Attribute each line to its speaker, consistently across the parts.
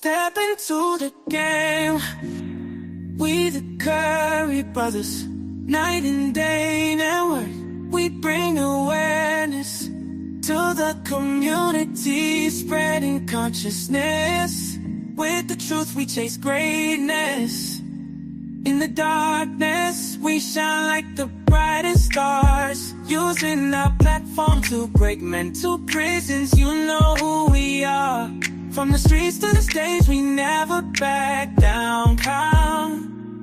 Speaker 1: step into the game. We the Curry brothers, night and day network. We bring awareness to the community, spreading consciousness. With the truth we chase greatness. In the darkness we shine like the brightest stars, using our platform to break mental prisons. You know who we are. From the streets to the stage, we never back down.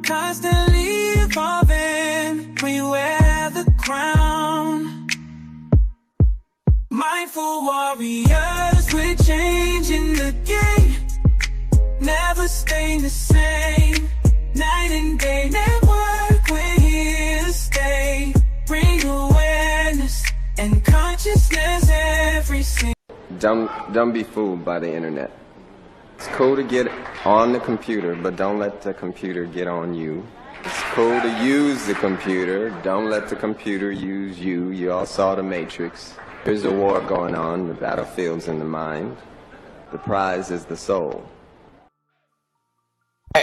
Speaker 1: Constantly evolving, we wear the crown. Mindful warriors, we're changing the game. Never staying the same. Night and day network, we're here to stay. Bring awareness and consciousness every single.
Speaker 2: Don't be fooled by the internet. It's cool to get on the computer, but don't let the computer get on you. It's cool to use the computer, don't let the computer use you. You all saw The Matrix. There's a war going on, the battlefield's in the mind. The prize is the soul.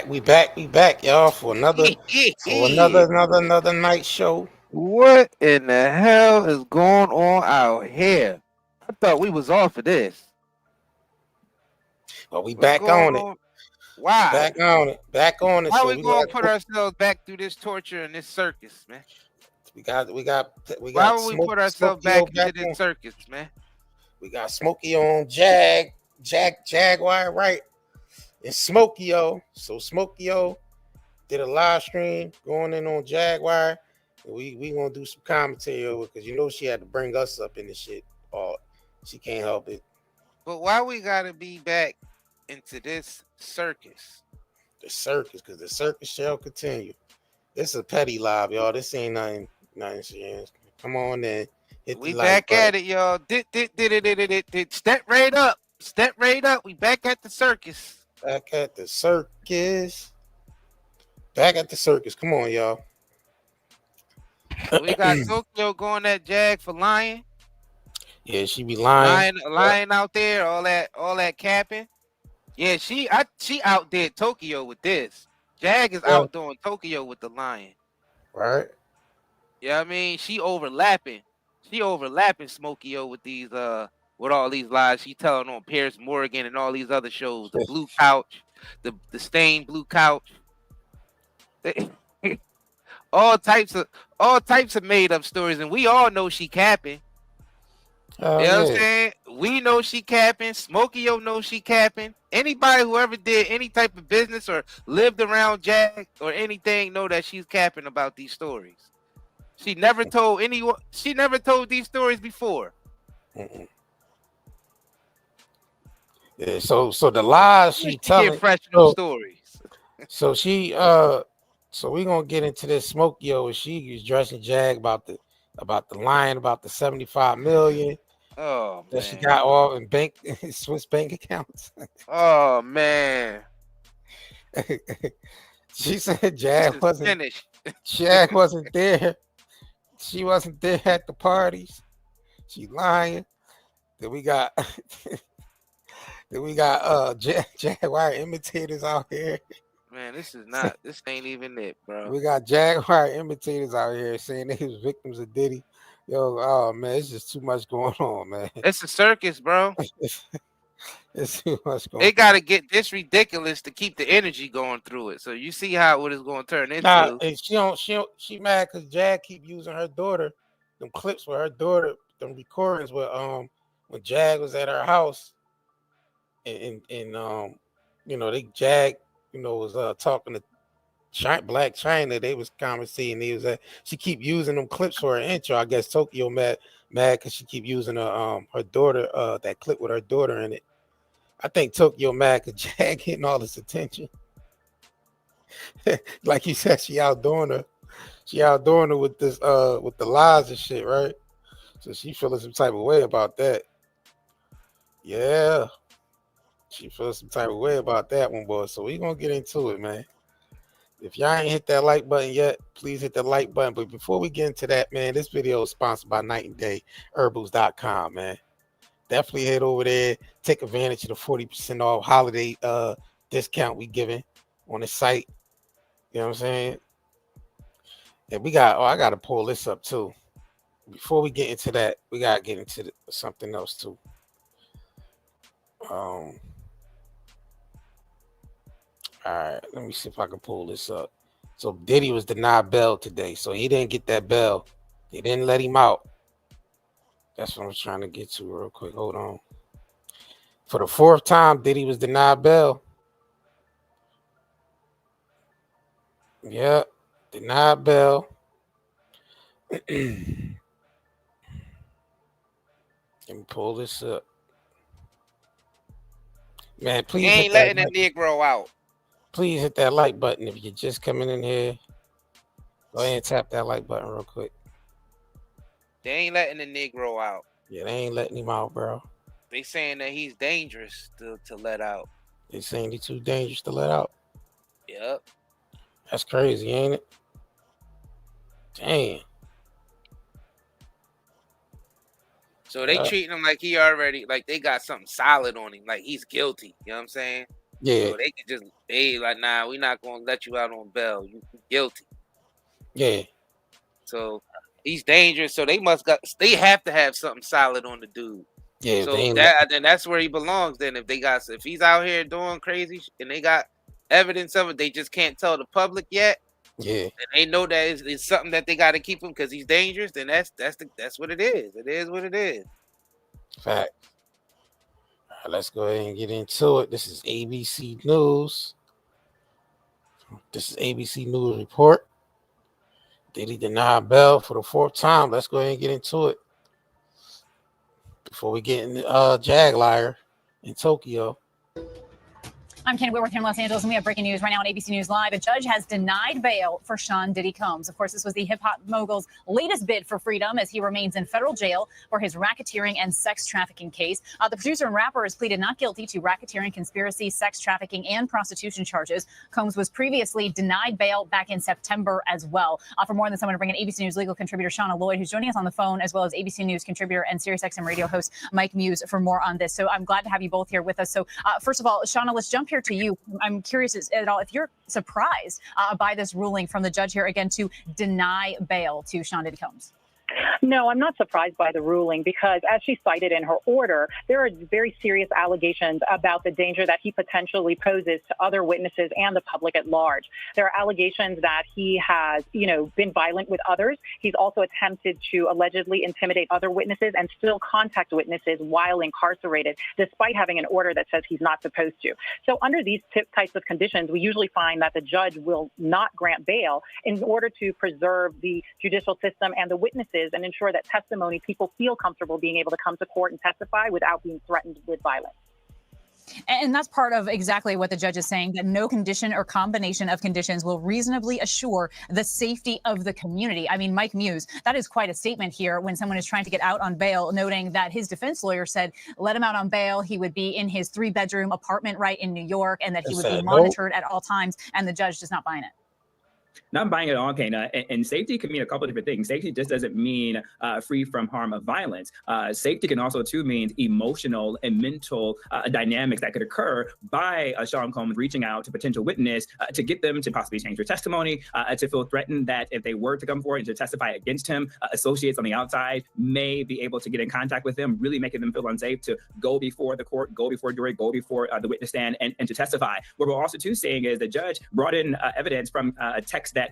Speaker 3: We back, y'all, for another night show.
Speaker 4: What in the hell is going on out here? I thought we was off of this.
Speaker 3: Well, we back on it.
Speaker 4: Why?
Speaker 3: Back on it.
Speaker 4: Why
Speaker 3: So
Speaker 4: we gonna put ourselves back through this torture and this circus, man?
Speaker 3: We got.
Speaker 4: Why would we put ourselves back into this circus, man?
Speaker 3: We got Smokey on Jaguar Wright. And Smokey-O. So Smokey-O did a live stream going in on Jaguar. We gonna do some commentary over because you know she had to bring us up in the shit. She can't help it.
Speaker 4: But why we gotta be back into this circus?
Speaker 3: The circus, because the circus shall continue. This is a petty live, y'all. This ain't nothing serious. Come on then.
Speaker 4: We back at it, y'all. Step right up. Step right up. We back at the circus.
Speaker 3: Back at the circus. Come on, y'all.
Speaker 4: We got Tokyo going at Jag for lying.
Speaker 3: Yeah, she be lying
Speaker 4: out there, all that capping. Yeah, she outdid Tokyo with this. Jag is outdoing Tokyo with the lying.
Speaker 3: Right.
Speaker 4: Yeah, I mean, she overlapping Smokey-O with these with all these lies she telling on Piers Morgan and all these other shows, the blue couch, the stained blue couch. all types of made up stories, and we all know she capping. You know what I'm saying? We know she capping. Smokey-O knows she capping. Anybody who ever did any type of business or lived around Jag or anything know that she's capping about these stories. She never told anyone. She never told these stories before.
Speaker 3: Mm-mm. Yeah, so the lies she telling
Speaker 4: fresh stories.
Speaker 3: So we gonna get into this Smokey-O. She was dressing Jag about the lying about the 75 million.
Speaker 4: Oh,
Speaker 3: that she got all in Swiss bank accounts.
Speaker 4: Oh man.
Speaker 3: She said Jag wasn't there. She wasn't there at the parties. She lying. Then we got Jaguar imitators out here.
Speaker 4: Man, this ain't even it, bro.
Speaker 3: We got Jaguar imitators out here saying they was victims of Diddy. Yo, oh man, it's just too much going on, man.
Speaker 4: It's a circus, bro.
Speaker 3: It's too much going on.
Speaker 4: They gotta get this ridiculous to keep the energy going through it. So you see how it is going to turn into.
Speaker 3: Nah, she mad because Jag keep using her daughter, them clips with her daughter, them recordings with when Jag was at her house, and Jag was talking to Black China. They was conversating. She keep using them clips for her intro. I guess Tokyo mad because she keep using her daughter that clip with her daughter in it. I think Tokyo mad because Jag getting all this attention. Like you said, she outdoing her. She outdoing her with this with the lies and shit, right? So she feeling some type of way about that. Yeah. She feels some type of way about that one, boy. So we gonna get into it, man. If y'all ain't hit that like button yet, please hit the like button. But before we get into that, man, this video is sponsored by Night and Day Herbals.com, man. definitely head over there. Take advantage of the 40% off holiday discount we giving on the site. You know what I'm saying? And we got, I got to pull this up too. Before we get into that, we got to get into something else too. All right, let me see if I can pull this up. So Diddy was denied bail today, so he didn't get that bail. They didn't let him out. That's what I was trying to get to real quick. Hold on. For the fourth time, Diddy was denied bail. Yeah, denied bail. Let me pull this up. Man, please
Speaker 4: He ain't letting the Negro out.
Speaker 3: Please hit that like button if you're just coming in here. Go ahead and tap that like button real quick.
Speaker 4: They ain't letting the Negro out.
Speaker 3: Yeah, they ain't letting him out, bro.
Speaker 4: They saying that he's dangerous to let out.
Speaker 3: They saying he's too dangerous to let out.
Speaker 4: Yep.
Speaker 3: That's crazy, ain't it? Damn.
Speaker 4: So they treating him like he already, like they got something solid on him, like he's guilty. You know what I'm saying?
Speaker 3: Yeah.
Speaker 4: So they can they like, nah, we're not gonna let you out on bail. You guilty.
Speaker 3: Yeah.
Speaker 4: So he's dangerous. So they have to have something solid on the dude.
Speaker 3: Yeah.
Speaker 4: So then that's where he belongs. Then if he's out here doing crazy and they got evidence of it, they just can't tell the public yet.
Speaker 3: Yeah.
Speaker 4: And they know that it's something that they got to keep him because he's dangerous. Then that's what it is. It is what it is.
Speaker 3: Fact. All right, let's go ahead and get into it. This is ABC News. This is ABC News report. Diddy denied bail for the fourth time. Let's go ahead and get into it. Before we get in Jaguar in Tokyo.
Speaker 5: I'm Ken Whitworth here in Los Angeles, and we have breaking news right now on ABC News Live. A judge has denied bail for Sean Diddy Combs. Of course, this was the hip-hop mogul's latest bid for freedom as he remains in federal jail for his racketeering and sex trafficking case. The producer and rapper has pleaded not guilty to racketeering, conspiracy, sex trafficking, and prostitution charges. Combs was previously denied bail back in September as well. For more on this, I'm going to bring in ABC News legal contributor Shauna Lloyd, who's joining us on the phone, as well as ABC News contributor and SiriusXM radio host Mike Muse for more on this. So I'm glad to have you both here with us. So first of all, Shauna, let's jump here to you. I'm curious at all if you're surprised by this ruling from the judge here again to deny bail to Sean Diddy Combs.
Speaker 6: No, I'm not surprised by the ruling because, as she cited in her order, there are very serious allegations about the danger that he potentially poses to other witnesses and the public at large. There are allegations that he has, been violent with others. He's also attempted to allegedly intimidate other witnesses and still contact witnesses while incarcerated, despite having an order that says he's not supposed to. So under these types of conditions, we usually find that the judge will not grant bail in order to preserve the judicial system and the witnesses and ensure that testimony, people feel comfortable being able to come to court and testify without being threatened with violence.
Speaker 5: And that's part of exactly what the judge is saying, that no condition or combination of conditions will reasonably assure the safety of the community. I mean, Mike Muse, that is quite a statement here when someone is trying to get out on bail, noting that his defense lawyer said, let him out on bail. He would be in his 3-bedroom apartment right in New York and that he would be monitored at all times. And the judge does not buy it.
Speaker 7: Not buying it all, Kana. And safety can mean a couple of different things. Safety just doesn't mean free from harm of violence. Safety can also too mean emotional and mental dynamics that could occur by Sean Combs reaching out to potential witness to get them to possibly change their testimony, to feel threatened that if they were to come forward and to testify against him, associates on the outside may be able to get in contact with them, really making them feel unsafe to go before the court, go before jury, go before the witness stand and to testify. What we're also too seeing is the judge brought in evidence from a text that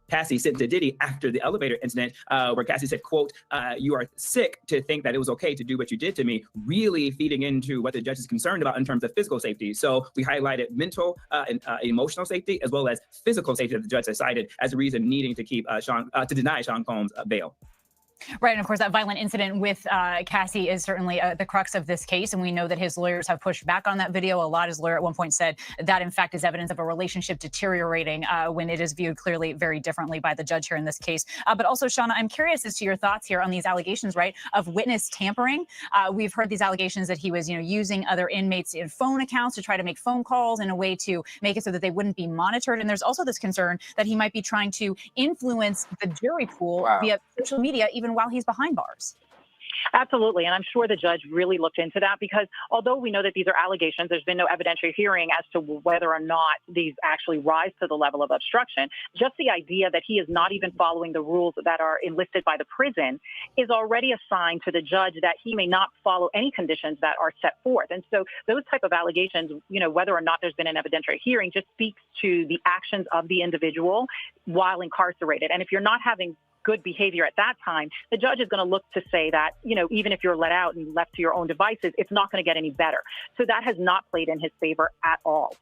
Speaker 7: Cassie sent to Diddy after the elevator incident, where Cassie said, quote, you are sick to think that it was okay to do what you did to me, really feeding into what the judge is concerned about in terms of physical safety. So we highlighted mental and emotional safety as well as physical safety that the judge has cited as a reason needing to keep to deny Sean Combs bail.
Speaker 5: Right. And of course, that violent incident with Cassie is certainly the crux of this case. And we know that his lawyers have pushed back on that video a lot. His lawyer at one point said that, in fact, is evidence of a relationship deteriorating when it is viewed clearly very differently by the judge here in this case. But also, Shauna, I'm curious as to your thoughts here on these allegations, right, of witness tampering. We've heard these allegations that he was, using other inmates' phone accounts to try to make phone calls in a way to make it so that they wouldn't be monitored. And there's also this concern that he might be trying to influence the jury pool via social media, even while he's behind bars.
Speaker 6: Absolutely. And I'm sure the judge really looked into that because although we know that these are allegations, there's been no evidentiary hearing as to whether or not these actually rise to the level of obstruction. Just the idea that he is not even following the rules that are enlisted by the prison is already a sign to the judge that he may not follow any conditions that are set forth. And so those type of allegations, whether or not there's been an evidentiary hearing, just speaks to the actions of the individual while incarcerated. And if you're not having good behavior at that time, the judge is going to look to say that, even if you're let out and left to your own devices, it's not going to get any better. So that has not played in his favor at all.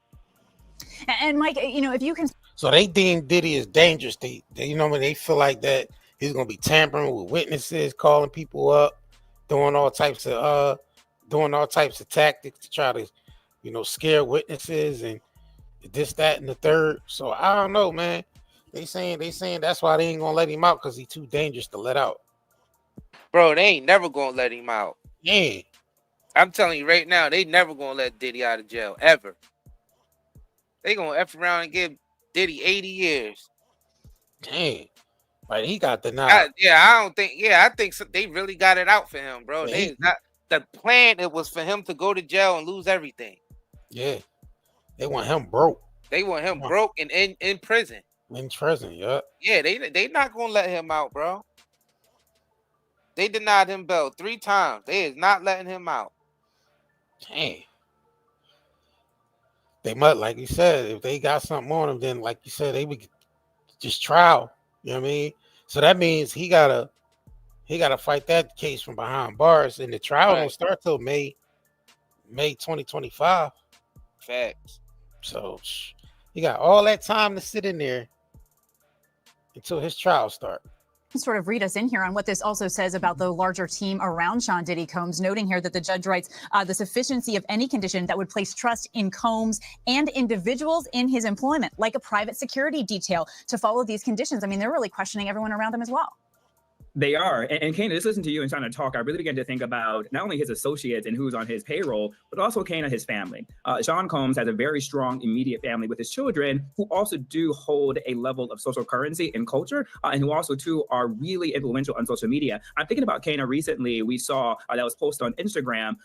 Speaker 5: And Mike, if you can.
Speaker 3: So they deem Diddy as dangerous. They they feel like that he's going to be tampering with witnesses, calling people up, doing all types of tactics to try to, scare witnesses and this, that, and the third. So I don't know, man. They saying that's why they ain't gonna let him out because he's too dangerous to let out.
Speaker 4: Bro, they ain't never gonna let him out.
Speaker 3: Yeah.
Speaker 4: I'm telling you right now, they never gonna let Diddy out of jail, ever. They gonna F around and give Diddy 80 years.
Speaker 3: Dang. Like he got denied.
Speaker 4: I think so, they really got it out for him, bro.
Speaker 3: Yeah,
Speaker 4: The plan, it was for him to go to jail and lose everything.
Speaker 3: Yeah. They want him broke.
Speaker 4: They want him broke and in prison.
Speaker 3: In prison, yeah.
Speaker 4: Yeah, they not gonna let him out, bro. They denied him bail 3 times. They is not letting him out.
Speaker 3: Dang. They might, like you said, if they got something on him, then like you said, they would just trial. You know what I mean? So that means he gotta fight that case from behind bars, and the trial don't start till May 2025.
Speaker 4: Facts.
Speaker 3: So he got all that time to sit in there until his trial starts.
Speaker 5: Sort of read us in here on what this also says about the larger team around Sean Diddy Combs, noting here that the judge writes the sufficiency of any condition that would place trust in Combs and individuals in his employment, like a private security detail, to follow these conditions. I mean, they're really questioning everyone around them as well.
Speaker 7: They are. And Kana, just listening to you and trying to talk, I really began to think about not only his associates and who's on his payroll, but also Kana, his family. Sean Combs has a very strong immediate family with his children who also do hold a level of social currency and culture, and who also, too, are really influential on social media. I'm thinking about Kana recently. We saw that was posted on Instagram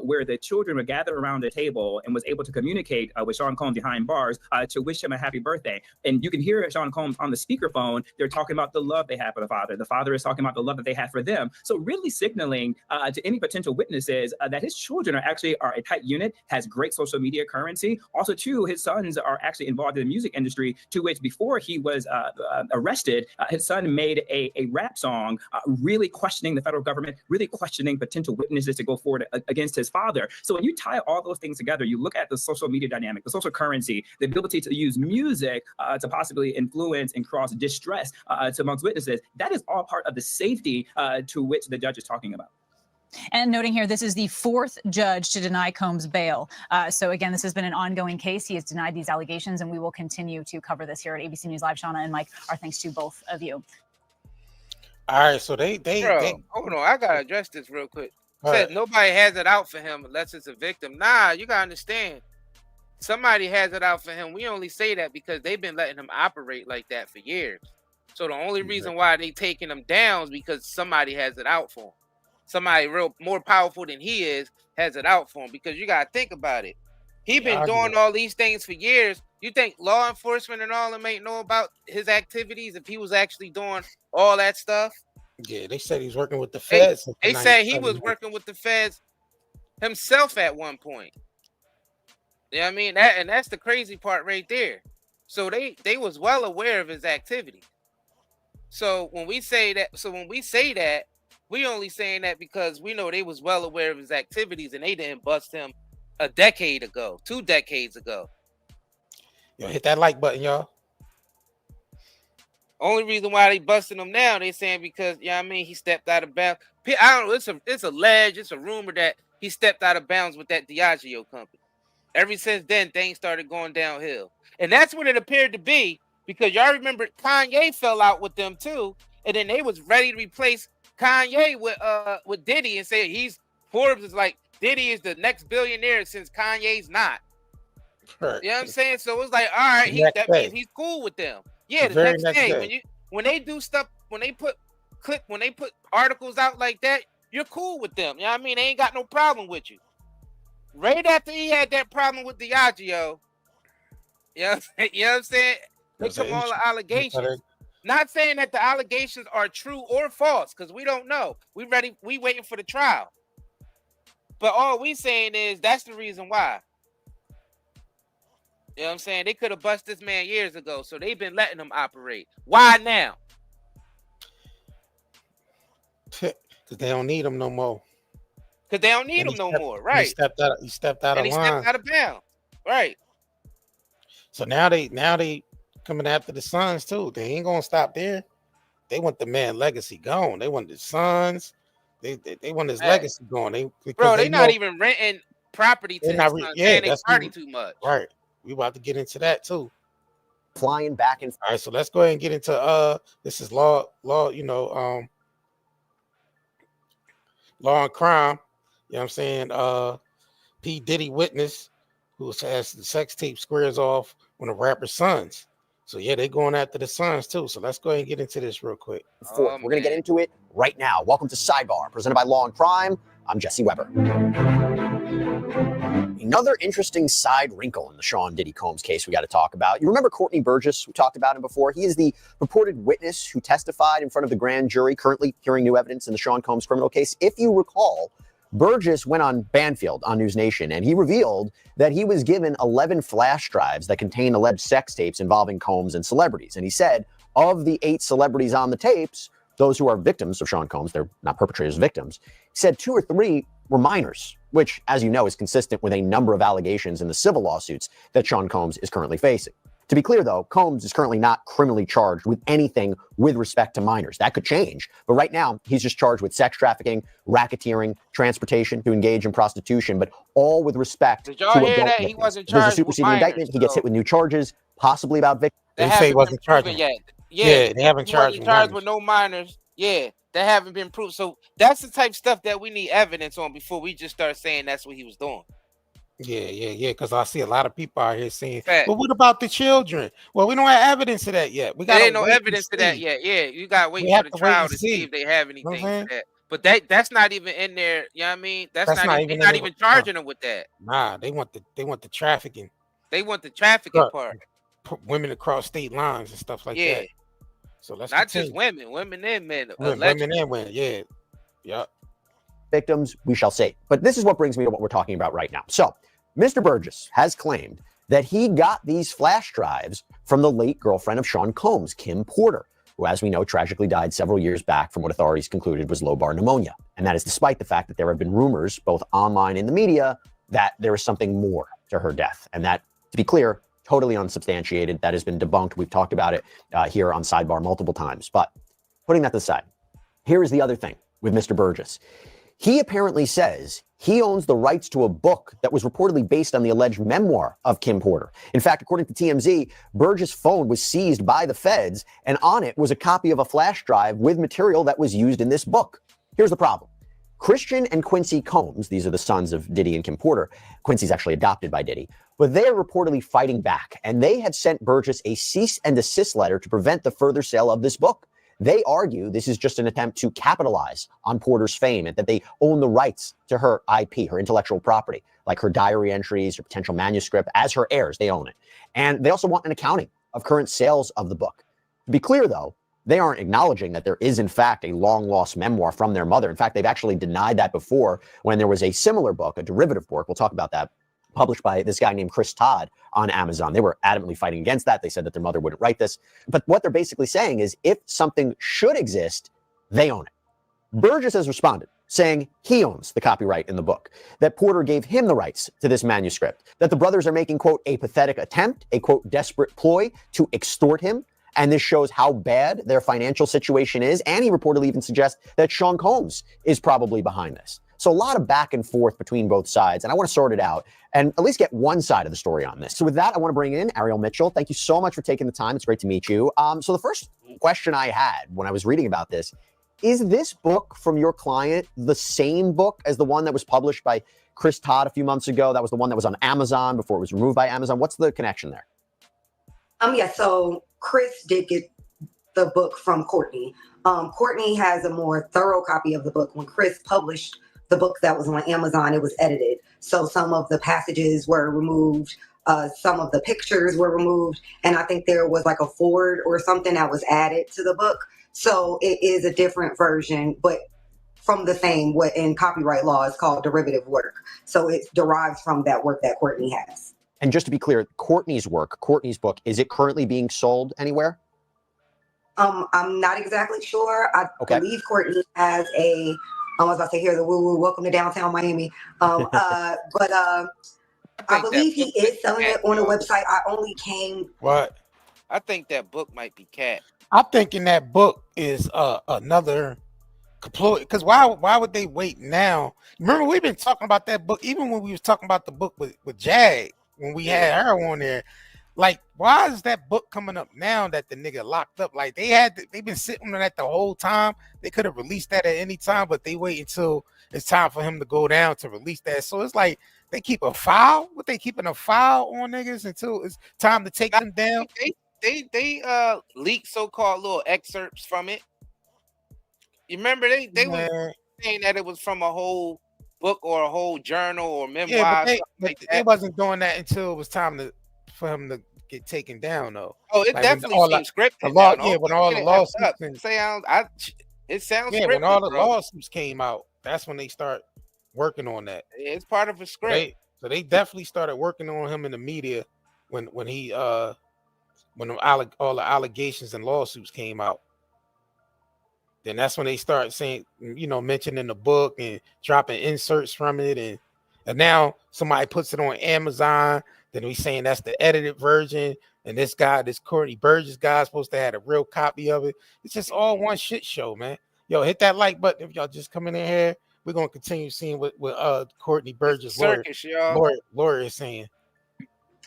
Speaker 7: where the children were gathered around the table and was able to communicate with Sean Combs behind bars to wish him a happy birthday. And you can hear Sean Combs on the speakerphone. They're talking about the love they have for the father. The father is talking about the love that they have for them. So really signaling to any potential witnesses that his children are a tight unit, has great social media currency. Also, too, his sons are actually involved in the music industry, to which before he was arrested, his son made a rap song really questioning the federal government, really questioning potential witnesses to go forward against his father. So when you tie all those things together, you look at the social media dynamic, the social currency, the ability to use music to possibly influence and cross distress to amongst witnesses. That is all part of the safety to which the judge is talking about.
Speaker 5: And noting here, this is the 4th judge to deny Combs bail. So again, this has been an ongoing case. He has denied these allegations, and we will continue to cover this here at ABC News Live. Shauna and Mike, our thanks to both of you.
Speaker 3: All right, so they
Speaker 4: hold on, I gotta address this real quick. Said nobody has it out for him unless it's a victim. Nah, you gotta understand. Somebody has it out for him. We only say that because they've been letting him operate like that for years. So the only reason why they taking him down is because somebody has it out for him. Somebody more powerful than he is has it out for him. Because you gotta think about it. He been doing all these things for years. You think law enforcement and all them ain't know about his activities if he was actually doing all that stuff?
Speaker 3: Yeah, they said he's working with the feds.
Speaker 4: They said he was working with the feds himself at one point. You know what I mean? That's the crazy part right there. So they was well aware of his activity. So when we say that, we only saying that because we know they was well aware of his activities and they didn't bust him a decade ago, 2 decades ago.
Speaker 3: Yo, hit that like button, y'all.
Speaker 4: Only reason why they busting him now, they saying because, you know what I mean, he stepped out of bounds. I don't know, it's alleged, it's a rumor that he stepped out of bounds with that Diageo company. Ever since then, things started going downhill. And that's what it appeared to be. Because y'all remember Kanye fell out with them too, and then they was ready to replace Kanye with Diddy and say Forbes is like Diddy is the next billionaire since Kanye's not. Right. You know what I'm saying? So it was like, all right, that means he's cool with them. Yeah, the next day when they do stuff, when they put articles out like that, you're cool with them. You know what I mean? They ain't got no problem with you. Right after he had that problem with Diageo, you know what I'm saying? They come all the allegations. Not saying that the allegations are true or false, because we don't know. We waiting for the trial. But all we saying is that's the reason why. You know what I'm saying? They could have bust this man years ago, so they've been letting him operate. Why now?
Speaker 3: Because they don't need him no more.
Speaker 4: Because they don't need him no more, right?
Speaker 3: He stepped out of line.
Speaker 4: Stepped out of bounds, right?
Speaker 3: So now they coming after the sons too. They ain't gonna stop there. They want the man legacy gone. They want the sons. They want his legacy gone. They
Speaker 4: not even renting property to his sons. Yeah, they party too much.
Speaker 3: Right. We about to get into that too.
Speaker 8: Flying back and
Speaker 3: all right. So let's go ahead and get into this is law. You know, law and crime. You know what I'm saying? P. Diddy witness who has the sex tape squares off on the rapper's sons. So yeah, they going after the sons too. So let's go ahead and get into this real quick.
Speaker 8: We're going to get into it right now. Welcome to Sidebar, presented by Law and Crime. I'm Jesse Weber. Another interesting side wrinkle in the Sean Diddy Combs case we got to talk about. You remember Courtney Burgess? We talked about him before. He is the purported witness who testified in front of the grand jury, currently hearing new evidence in the Sean Combs criminal case. If you recall, Burgess went on Banfield on News Nation, and he revealed that he was given 11 flash drives that contain alleged sex tapes involving Combs and celebrities. And he said, of the 8 celebrities on the tapes, those who are victims of Sean Combs, they're not perpetrators, victims, he said 2 or 3 were minors, which, as you know, is consistent with a number of allegations in the civil lawsuits that Sean Combs is currently facing. To be clear, though, Combs is currently not criminally charged with anything with respect to minors. That could change. But right now, he's just charged with sex trafficking, racketeering, transportation to engage in prostitution, but all with respect to adult victims.
Speaker 4: He wasn't charged.
Speaker 8: There's a superseding indictment. He gets hit with new charges, possibly about victims.
Speaker 3: They say he wasn't charged
Speaker 4: yet.
Speaker 3: Yeah, they haven't charged
Speaker 4: with no minors. Yeah, they haven't been proved. So that's the type of stuff that we need evidence on before we just start saying that's what he was doing.
Speaker 3: Yeah. Because I see a lot of people out here saying, "Well, what about the children?" Well, we don't have evidence of that yet.
Speaker 4: There ain't no evidence of that yet. Yeah, you got to wait for the trial to see if they have anything for that. But that's not even in there. You know what I mean? That's not even charging them with that.
Speaker 3: Nah, they want the trafficking.
Speaker 4: They want the trafficking part.
Speaker 3: Women across state lines and stuff like that. So let's
Speaker 4: not just women and men.
Speaker 3: Women and men. Yeah. Yep.
Speaker 8: Victims, we shall see. But this is what brings me to what we're talking about right now. So Mr. Burgess has claimed that he got these flash drives from the late girlfriend of Sean Combs, Kim Porter, who, as we know, tragically died several years back from what authorities concluded was lobar pneumonia. And that is despite the fact that there have been rumors, both online and in the media, that there is something more to her death. And that, to be clear, totally unsubstantiated. That has been debunked. We've talked about it here on Sidebar multiple times. But putting that to the side, here is the other thing with Mr. Burgess. He apparently says he owns the rights to a book that was reportedly based on the alleged memoir of Kim Porter. In fact, according to TMZ, Burgess' phone was seized by the feds, and on it was a copy of a flash drive with material that was used in this book. Here's the problem. Christian and Quincy Combs, these are the sons of Diddy and Kim Porter. Quincy's actually adopted by Diddy, but they are reportedly fighting back, and they have sent Burgess a cease and desist letter to prevent the further sale of this book. They argue this is just an attempt to capitalize on Porter's fame and that they own the rights to her IP, her intellectual property, like her diary entries, her potential manuscript. As her heirs, they own it. And they also want an accounting of current sales of the book. To be clear, though, they aren't acknowledging that there is, in fact, a long-lost memoir from their mother. In fact, they've actually denied that before when there was a similar book, a derivative work, we'll talk about that, published by this guy named Chris Todd on Amazon. They were adamantly fighting against that. They said that their mother wouldn't write this. But what they're basically saying is if something should exist, they own it. Burgess has responded, saying he owns the copyright in the book, that Porter gave him the rights to this manuscript, that the brothers are making, quote, a pathetic attempt, a, quote, desperate ploy to extort him. And this shows how bad their financial situation is. And he reportedly even suggests that Sean Combs is probably behind this. So a lot of back and forth between both sides. And I want to sort it out and at least get one side of the story on this. So with that, I want to bring in Ariel Mitchell. Thank you so much for taking the time. It's great to meet you. So the first question I had when I was reading about this, is this book from your client the same book as the one that was published by Chris Todd a few months ago? That was the one that was on Amazon before it was removed by Amazon. What's the connection there?
Speaker 9: Yeah, so Chris did get the book from Courtney. Courtney has a more thorough copy of the book. When Chris published the book that was on Amazon, it was edited. So some of the passages were removed. Some of the pictures were removed. And I think there was like a forward or something that was added to the book. So it is a different version, but from the same, what in copyright law is called derivative work. So it derives from that work that Courtney has.
Speaker 8: And just to be clear, Courtney's work, Courtney's book, is it currently being sold anywhere?
Speaker 9: I'm not exactly sure. I believe Courtney has a, I was about to say, here's a woo-woo, welcome to downtown Miami. But I believe he is selling it on a website. I only came.
Speaker 3: What?
Speaker 4: I think that book might be cat.
Speaker 3: I'm thinking that book is another comploit. Because why would they wait now? Remember, we've been talking about that book, even when we was talking about the book with Jag, when we had her on there. Like, why is that book coming up now that the nigga locked up? Like, they've been sitting on that the whole time. They could have released that at any time, but they wait until it's time for him to go down to release that. So it's like they keep a file. What, they keeping a file on niggas until it's time to take them down?
Speaker 4: They leaked so-called little excerpts from it. You remember they were saying that it was from a whole book or a whole journal or memoir.
Speaker 3: Yeah, but they wasn't doing that until it was time for him to get taken down, though.
Speaker 4: Oh, it
Speaker 3: like
Speaker 4: definitely seems scripted.
Speaker 3: When all the lawsuits,
Speaker 4: it sounds
Speaker 3: scripted. When all the
Speaker 4: bro.
Speaker 3: lawsuits came out, that's when they start working on that.
Speaker 4: It's part of a script.
Speaker 3: So they definitely started working on him in the media when all the allegations and lawsuits came out. Then that's when they start saying, mentioning the book and dropping inserts from it, and now somebody puts it on Amazon. Then we saying that's the edited version, and this Courtney Burgess guy is supposed to have a real copy of it. It's just all one shit show, man. Yo, hit that like button if y'all just coming in here. We're gonna continue seeing what Courtney Burgess lawyer is saying.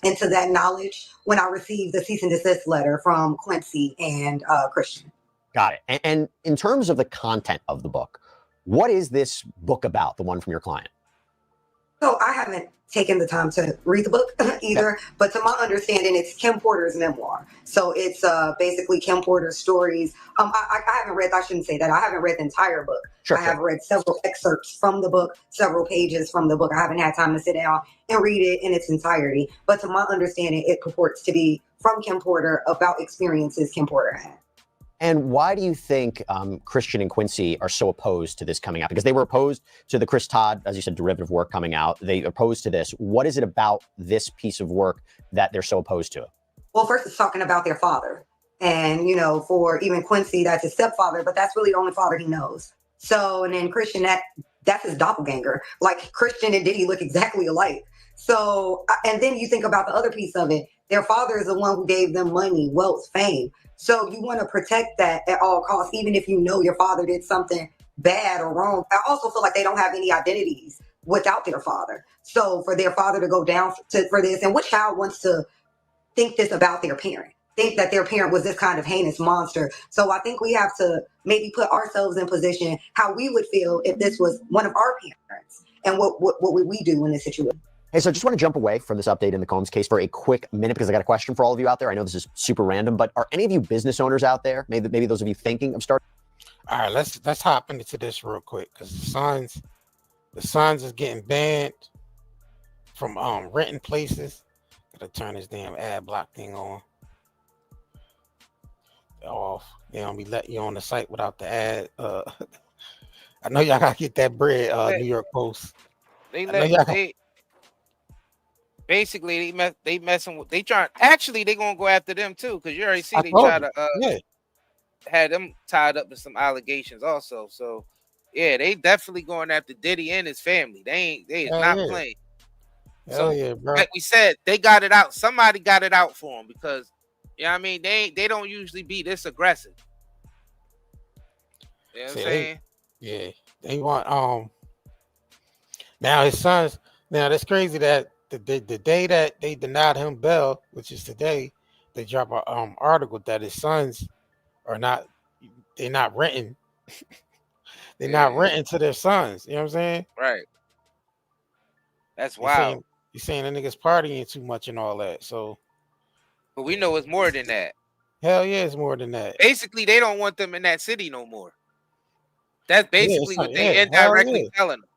Speaker 9: Into that knowledge when I received the cease and desist letter from Quincy and Christian.
Speaker 8: Got it. And in terms of the content of the book, what is this book about, the one from your client?
Speaker 9: So I haven't taken the time to read the book either, but to my understanding, it's Kim Porter's memoir. So it's basically Kim Porter's stories. I haven't read, I shouldn't say that. I haven't read the entire book. I have read several excerpts from the book, several pages from the book. I haven't had time to sit down and read it in its entirety. But to my understanding, it purports to be from Kim Porter about experiences Kim Porter had.
Speaker 8: And why do you think Christian and Quincy are so opposed to this coming out? Because they were opposed to the Chris Todd, as you said, derivative work coming out. They opposed to this. What is it about this piece of work that they're so opposed to?
Speaker 9: Well, first it's talking about their father. And, for even Quincy, that's his stepfather, but that's really the only father he knows. So, and then Christian, that's his doppelganger. Like Christian and Diddy look exactly alike. So, and then you think about the other piece of it. Their father is the one who gave them money, wealth, fame. So you want to protect that at all costs, even if you know your father did something bad or wrong. I also feel like they don't have any identities without their father. So for their father to go down for this, and what child wants to think this about their parent? Think that their parent was this kind of heinous monster. So I think we have to maybe put ourselves in position how we would feel if this was one of our parents, and what would we do in this situation?
Speaker 8: Hey, so I just want to jump away from this update in the Combs case for a quick minute because I got a question for all of you out there. I know this is super random, but are any of you business owners out there? Maybe those of you thinking of starting?
Speaker 3: All right, let's hop into this real quick because the Suns is getting banned from renting places. Gotta turn this damn ad block thing on. Off. They don't be letting you on the site without the ad. I know y'all gotta get that bread. New York Post.
Speaker 4: Basically, they messing with. They gonna go after them too, because you already see they try to had them tied up with some allegations also. So yeah, they definitely going after Diddy and his family. They is not playing.
Speaker 3: Hell yeah, bro.
Speaker 4: Like we said, they got it out. Somebody got it out for them because I mean they don't usually be this aggressive. You know what I'm saying?
Speaker 3: They want now his sons. Now that's crazy that the day that they denied him bail, which is today, they drop an article that his sons are not. They're not renting. They're not renting to their sons. You know what I'm saying?
Speaker 4: Right. That's wild.
Speaker 3: You're saying the niggas partying too much and all that. So,
Speaker 4: but we know it's more than that.
Speaker 3: Hell yeah, it's more than that.
Speaker 4: Basically, they don't want them in that city no more. That's basically what they
Speaker 3: hell
Speaker 4: indirectly
Speaker 3: yeah.
Speaker 4: telling them.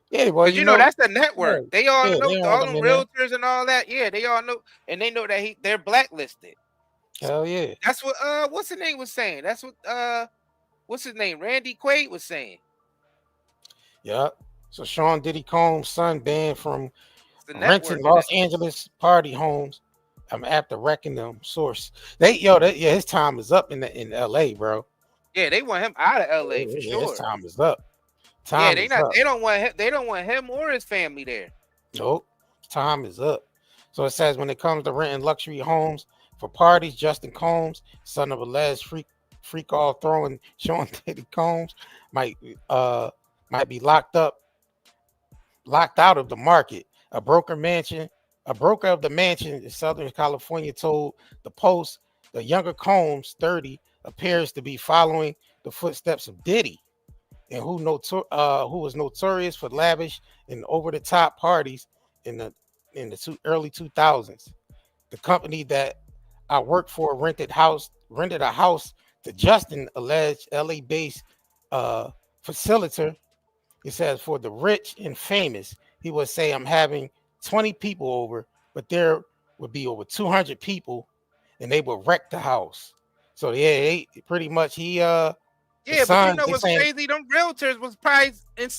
Speaker 3: Yeah, well,
Speaker 4: Because you know that's the network.
Speaker 3: yeah,
Speaker 4: They all
Speaker 3: yeah,
Speaker 4: know
Speaker 3: they
Speaker 4: all
Speaker 3: want them
Speaker 4: them
Speaker 3: in there.
Speaker 4: realtors and all that. Yeah, they all know, and they know that they're blacklisted.
Speaker 3: Hell yeah.
Speaker 4: That's what what's his name was saying. That's what what's his name? Randy Quaid was saying.
Speaker 3: Yeah. So Sean Diddy Combs' son banned from
Speaker 4: It's the
Speaker 3: renting
Speaker 4: network.
Speaker 3: Los Angeles party homes. I'm after wrecking them. Source. His time is up in LA, bro.
Speaker 4: Yeah, they want him out of LA for sure.
Speaker 3: His time is up.
Speaker 4: Yeah, they don't want him. They don't want him or his family there.
Speaker 3: Nope. Time is up. So it says when it comes to renting luxury homes for parties, Justin Combs, son of alleged freak off throwing Sean Diddy Combs, might be locked out of the market. A broker of the mansion in Southern California told the Post the younger Combs, 30, appears to be following the footsteps of Diddy, and who was notorious for lavish and over-the-top parties in the early 2000s. The company that I worked for rented a house to Justin, alleged LA-based facilitator. It says for the rich and famous, he would say, I'm having 20 people over, but there would be over 200 people, and they would wreck the house. So yeah, pretty much
Speaker 4: yeah, but you know what's crazy? Them realtors was probably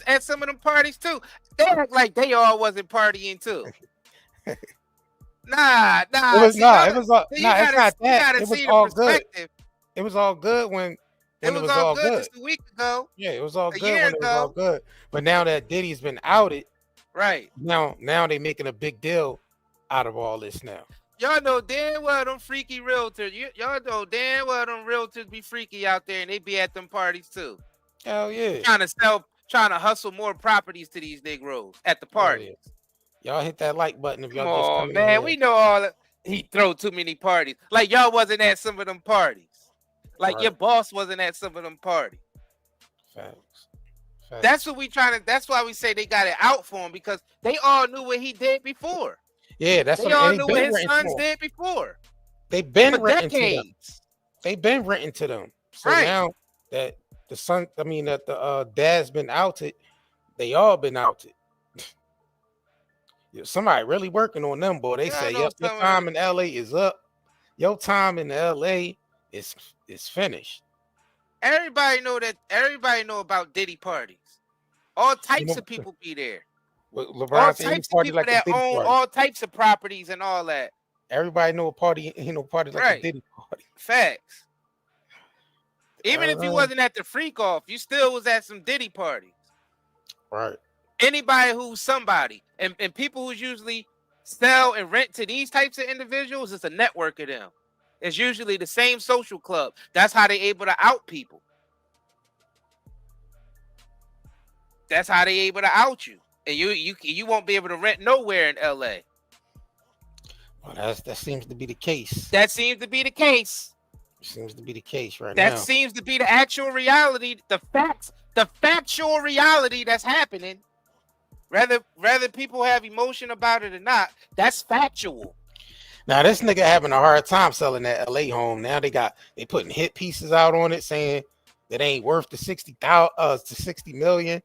Speaker 4: at some of them parties too. They act like they all wasn't partying too. Nah.
Speaker 3: It was not. It was all. Nah, it's not that. It was all good. It was all good when it was all good
Speaker 4: just a week ago.
Speaker 3: Yeah, it was all good when it was all good. But now that Diddy's been outed,
Speaker 4: right?
Speaker 3: Now they making a big deal out of all this now.
Speaker 4: Y'all know damn well them freaky realtors. Y'all know damn well them realtors be freaky out there, and they be at them parties too.
Speaker 3: Hell yeah!
Speaker 4: Trying to hustle more properties to these Negroes at the parties.
Speaker 3: Yeah. Y'all hit that like button if y'all
Speaker 4: just
Speaker 3: come in.
Speaker 4: Man, we know all that. He throw too many parties. Like y'all wasn't at some of them parties. Like your boss wasn't at some of them parties.
Speaker 3: Facts.
Speaker 4: That's what we that's why we say they got it out for him, because they all knew what he did before.
Speaker 3: Yeah, that's
Speaker 4: they all knew what his sons did before.
Speaker 3: They've been renting to them. They've been renting to them. So now that the dad's been outed, they all been outed. Somebody really working on them, boy. They say, yep, your time in LA is up. Your time in LA is finished.
Speaker 4: Everybody know about Diddy parties. All types of people be there. All types of people that own all types of properties and all that.
Speaker 3: Everybody know a party, party like a Diddy party.
Speaker 4: Facts. Even if you wasn't at the freak off, you still was at some Diddy parties.
Speaker 3: Right.
Speaker 4: Anybody who's somebody, and people who usually sell and rent to these types of individuals, it's a network of them. It's usually the same social club. That's how they able to out people. That's how they able to out you. And you won't be able to rent nowhere in LA.
Speaker 3: Well, that seems to be the case.
Speaker 4: That seems to be the case.
Speaker 3: Seems to be the case now.
Speaker 4: That seems to be the actual reality, the factual reality that's happening. Whether people have emotion about it or not, that's factual.
Speaker 3: Now this nigga having a hard time selling that LA home. Now they putting hit pieces out on it saying that ain't worth the 60 million.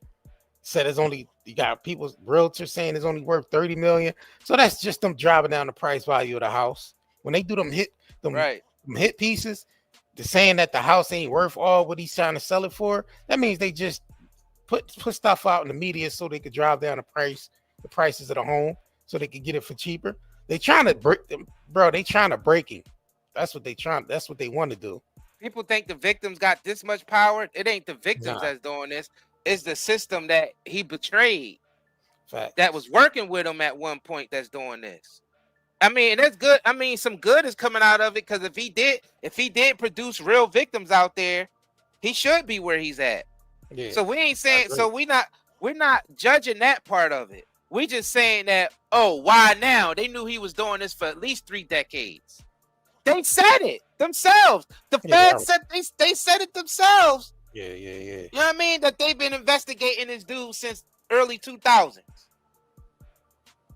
Speaker 3: Said it's only, you got people's realtors saying it's only worth 30 million. So that's just them driving down the price value of the house. When they do them hit pieces, they're saying that the house ain't worth all what he's trying to sell it for. That means they just put stuff out in the media so they could drive down the prices of the home so they could get it for cheaper. They trying to break them, bro. They trying to break him. That's what they want to do.
Speaker 4: People think the victims got this much power. It ain't the victims that's doing this. It's the system that he betrayed.
Speaker 3: Fact.
Speaker 4: That was working with him at one point that's doing this. I mean, that's good. I mean, some good is coming out of it, because if he did produce real victims out there, he should be where he's at.
Speaker 3: Yeah,
Speaker 4: so we ain't saying, so we're not judging that part of it. We just saying that, why now? They knew he was doing this for at least 3 decades. They said it themselves. The feds said they said it themselves.
Speaker 3: Yeah.
Speaker 4: You know what I mean? That they've been investigating this dude since early 2000s.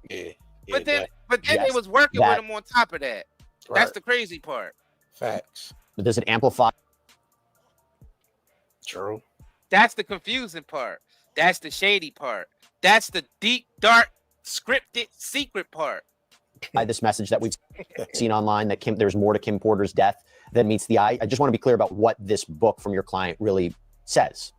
Speaker 3: Yeah.
Speaker 4: But then they was working with him on top of that. Right. That's the crazy part.
Speaker 3: Facts.
Speaker 8: Does it amplify?
Speaker 3: True.
Speaker 4: That's the confusing part. That's the shady part. That's the deep, dark, scripted, secret part.
Speaker 8: By this message that we've seen online that there's more to Kim Porter's death than meets the eye. I just want to be clear about what this book from your client really says.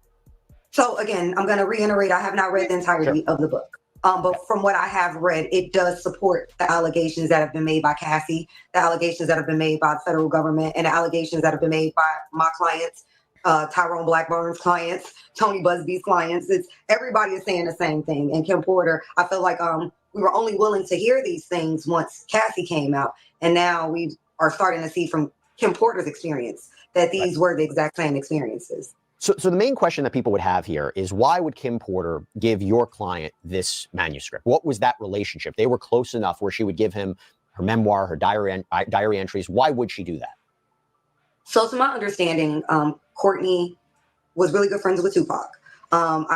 Speaker 9: So again, I'm going to reiterate, I have not read the entirety of the book. But from what I have read, it does support the allegations that have been made by Cassie, the allegations that have been made by the federal government, and the allegations that have been made by my clients, Tyrone Blackburn's clients, Tony Busby's clients. It's everybody is saying the same thing. And Kim Porter, I feel like we were only willing to hear these things once Cassie came out. And now we are starting to see from Kim Porter's experience that these were the exact same experiences.
Speaker 8: So the main question that people would have here is, why would Kim Porter give your client this manuscript? What was that relationship? They were close enough where she would give him her memoir, her diary entries. Why would she do that?
Speaker 9: So to my understanding, Courtney was really good friends with Tupac. I'm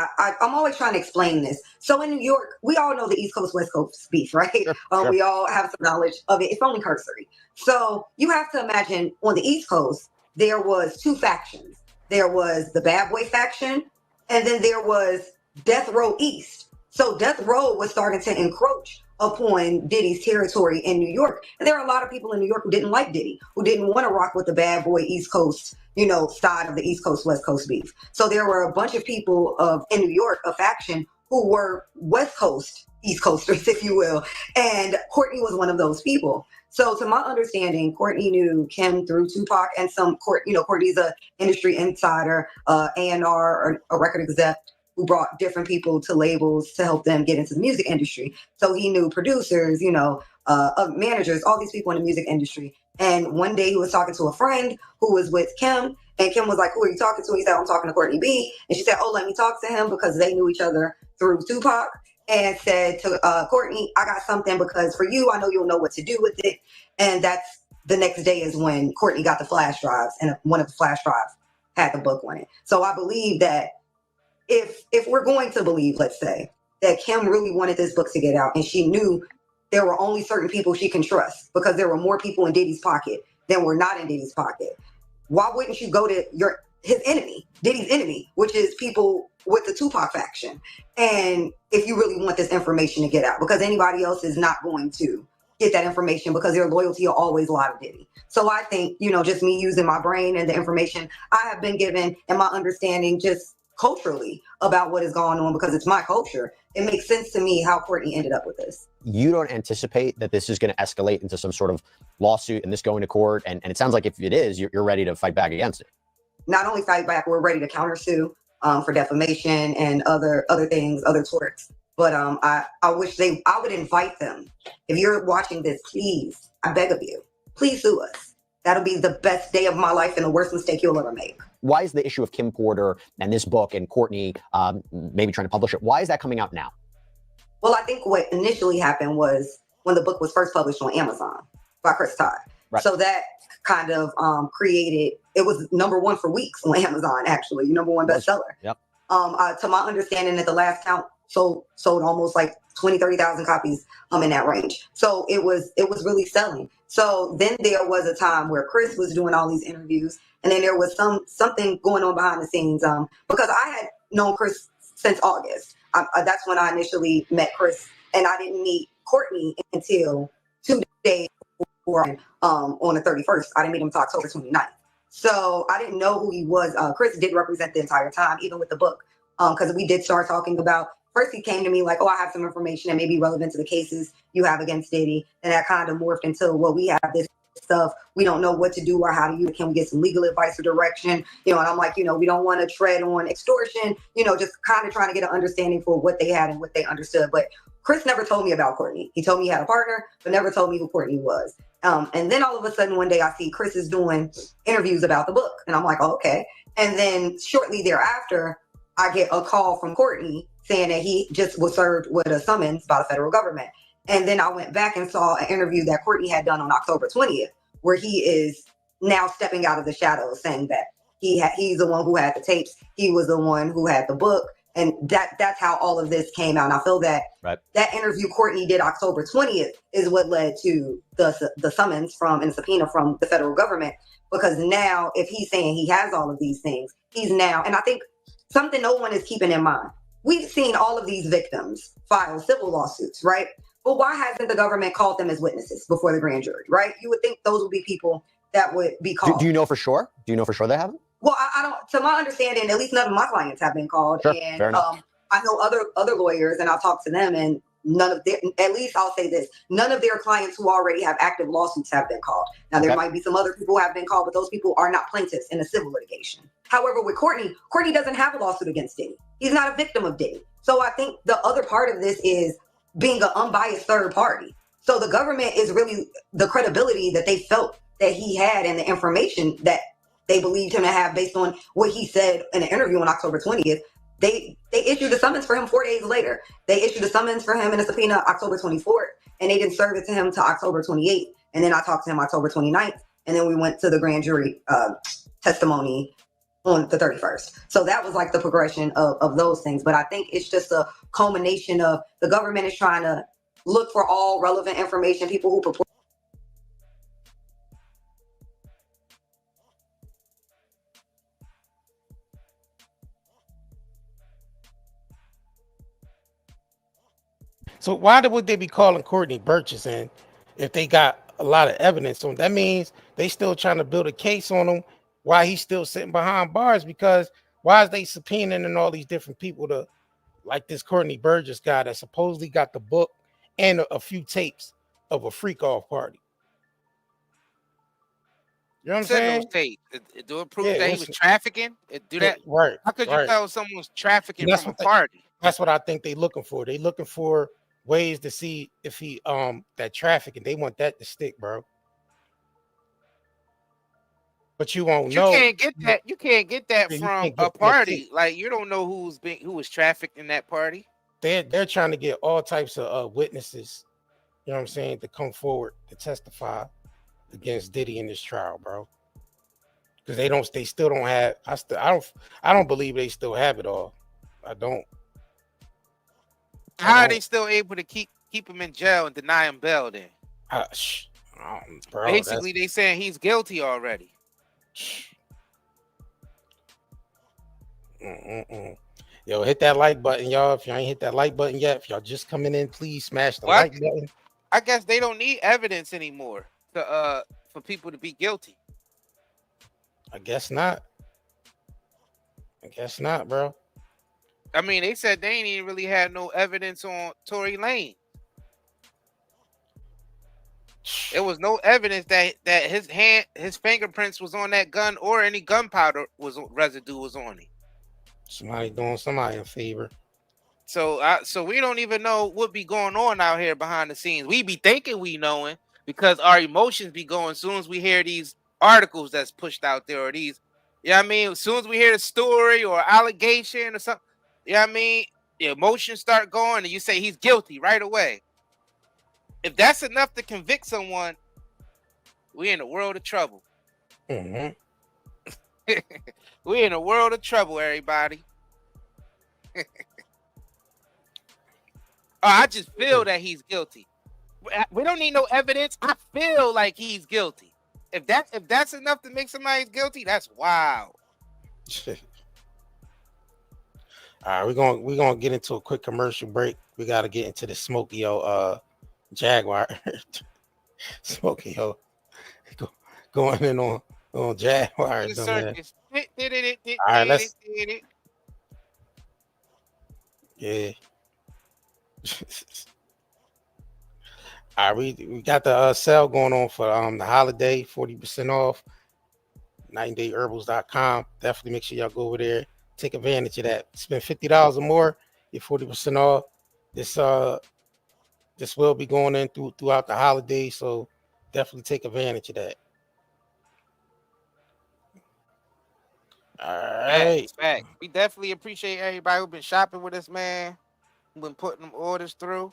Speaker 9: always trying to explain this. So in New York, we all know the East Coast, West Coast beef, right? Sure. We all have some knowledge of it. It's only cursory. So you have to imagine on the East Coast, there was two factions. There was the Bad Boy faction, and then there was Death Row East. So Death Row was starting to encroach upon Diddy's territory in New York. And there are a lot of people in New York who didn't like Diddy, who didn't want to rock with the Bad Boy East Coast, side of the East Coast, West Coast beef. So there were a bunch of people in New York, a faction, who were West Coast, East Coasters, if you will. And Courtney was one of those people. So to my understanding, Courtney knew Kim through Tupac and Courtney's a industry insider, A&R, a record exec who brought different people to labels to help them get into the music industry. So he knew producers, managers, all these people in the music industry. And one day he was talking to a friend who was with Kim, and Kim was like, "Who are you talking to?" He said, "I'm talking to Courtney B." And she said, "Oh, let me talk to him," because they knew each other through Tupac. And said to Courtney, "I got something because for you, I know you'll know what to do with it." And that's the next day is when Courtney got the flash drives, and one of the flash drives had the book on it. So I believe that if we're going to believe, let's say, that Kim really wanted this book to get out, and she knew there were only certain people she can trust because there were more people in Diddy's pocket than were not in Diddy's pocket, why wouldn't you go to his enemy, Diddy's enemy, which is people with the Tupac faction? And if you really want this information to get out, because anybody else is not going to get that information because their loyalty will always lie to Diddy. So I think, just me using my brain and the information I have been given and my understanding just culturally about what is going on, because it's my culture, it makes sense to me how Courtney ended up with this.
Speaker 8: You don't anticipate that this is going to escalate into some sort of lawsuit and this going to court? And it sounds like if it is, you're ready to fight back against it.
Speaker 9: Not only fight back, we're ready to countersue for defamation and other things, other torts. But I wish I would invite them. If you're watching this, please, I beg of you, please sue us. That'll be the best day of my life and the worst mistake you'll ever make.
Speaker 8: Why is the issue of Kim Porter and this book and Courtney maybe trying to publish it, why is that coming out now?
Speaker 9: Well, I think what initially happened was when the book was first published on Amazon by Chris Todd. Right. So that kind of created, it was #1 for weeks on Amazon, actually, #1 bestseller.
Speaker 8: Yep.
Speaker 9: To my understanding, at the last count, sold almost like 30,000 copies in that range. So it was really selling. So then there was a time where Chris was doing all these interviews, and then there was something going on behind the scenes because I had known Chris since August. That's when I initially met Chris, and I didn't meet Courtney until 2 days before on the 31st. I didn't meet him until October 29th. So I didn't know who he was. Chris did represent the entire time, even with the book, because we did start talking about. First, he came to me like, "Oh, I have some information that may be relevant to the cases you have against Diddy." And that kind of morphed into, "Well, we have this stuff. We don't know what to do or how to use it. Can we get some legal advice or direction?" And I'm like, we don't want to tread on extortion, just kind of trying to get an understanding for what they had and what they understood. But Chris never told me about Courtney. He told me he had a partner, but never told me who Courtney was. And then all of a sudden, one day I see Chris is doing interviews about the book. And I'm like, "Oh, okay." And then shortly thereafter, I get a call from Courtney saying that he just was served with a summons by the federal government. And then I went back and saw an interview that Courtney had done on October 20th, where he is now stepping out of the shadows, saying that he's the one who had the tapes. He was the one who had the book, And that's how all of this came out. And I feel that that interview Courtney did October 20th is what led to the summons from and subpoena from the federal government. Because now, if he's saying he has all of these things, he's now, and I think something no one is keeping in mind. We've seen all of these victims file civil lawsuits, right? But why hasn't the government called them as witnesses before the grand jury, right? You would think those would be people that would be called.
Speaker 8: Do you know for sure? Do you know for sure they haven't?
Speaker 9: Well, I don't. To my understanding, at least none of my clients have been called.
Speaker 8: Sure,
Speaker 9: and
Speaker 8: fair enough.
Speaker 9: I know other lawyers, and I'll talk to them, and none of their, at least I'll say this, none of their clients who already have active lawsuits have been called. Now, there might be some other people who have been called, but those people are not plaintiffs in the civil litigation. However, with Courtney doesn't have a lawsuit against Diddy. He's not a victim of Diddy. So I think the other part of this is being an unbiased third party. So the government is really the credibility that they felt that he had and the information that they believed him to have based on what he said in an interview on October 20th. They issued a summons for him 4 days later. They issued a summons for him in a subpoena October 24th, and they didn't serve it to him to October 28th. And then I talked to him October 29th, and then we went to the grand jury testimony on the 31st. So that was like the progression of those things. But I think it's just a culmination of the government is trying to look for all relevant information, people who purport.
Speaker 3: So why would they be calling Courtney Burgess in if they got a lot of evidence on him? That means they still trying to build a case on him while he's still sitting behind bars, because why is they subpoenaing and all these different people to, like this Courtney Burgess guy that supposedly got the book and a few tapes of a freak off party? You know what I'm saying?
Speaker 4: Those tapes. Do it prove that he was trafficking? Do that?
Speaker 3: Right.
Speaker 4: How could you tell someone's trafficking from a party?
Speaker 3: That's what I think they looking for. They looking for ways to see if he that trafficking. They want that to stick, bro. But you won't know.
Speaker 4: You can't get that. You can't get that from a party. Like, you don't know who was trafficked in that party.
Speaker 3: They're trying to get all types of witnesses, you know what I'm saying, to come forward to testify against Diddy in this trial, bro. Because they still don't have. I don't believe they still have it all. I don't.
Speaker 4: How are they still able to keep him in jail and deny him bail then?
Speaker 3: Bro,
Speaker 4: basically, they saying he's guilty already.
Speaker 3: Yo, hit that like button, y'all. If y'all ain't hit that like button yet, if y'all just coming in, please smash the like button.
Speaker 4: I guess they don't need evidence anymore to for people to be guilty.
Speaker 3: I guess not. Bro.
Speaker 4: I mean, they said they ain't even really had no evidence on Tory Lane. There was no evidence that his fingerprints was on that gun, or any gunpowder residue was on it.
Speaker 3: Somebody doing somebody a favor.
Speaker 4: So we don't even know what be going on out here behind the scenes. We be thinking we knowing because our emotions be going as soon as we hear these articles that's pushed out there, or these, you know what I mean? As soon as we hear the story or allegation or something, you know what I mean? The emotions start going and you say he's guilty right away. If that's enough to convict someone, we in a world of trouble.
Speaker 3: Mm-hmm.
Speaker 4: We in a world of trouble, everybody. I just feel that he's guilty. We don't need no evidence. I feel like he's guilty. If that's enough to make somebody guilty, that's wild.
Speaker 3: All right, we're gonna get into a quick commercial break. We gotta get into the Smokey Jaguar. Smokey going in on Jaguar. All right, let's. Yeah. All right, we got the sale going on for the holiday, 40% off. 9dayherbals.com. Definitely make sure y'all go over there, take advantage of that. Spend $50 or more, get 40% off. This will be going in throughout the holiday, so definitely take advantage of that. All right.
Speaker 4: Fact. We definitely appreciate everybody who's been shopping with us, man. Who's been putting them orders through.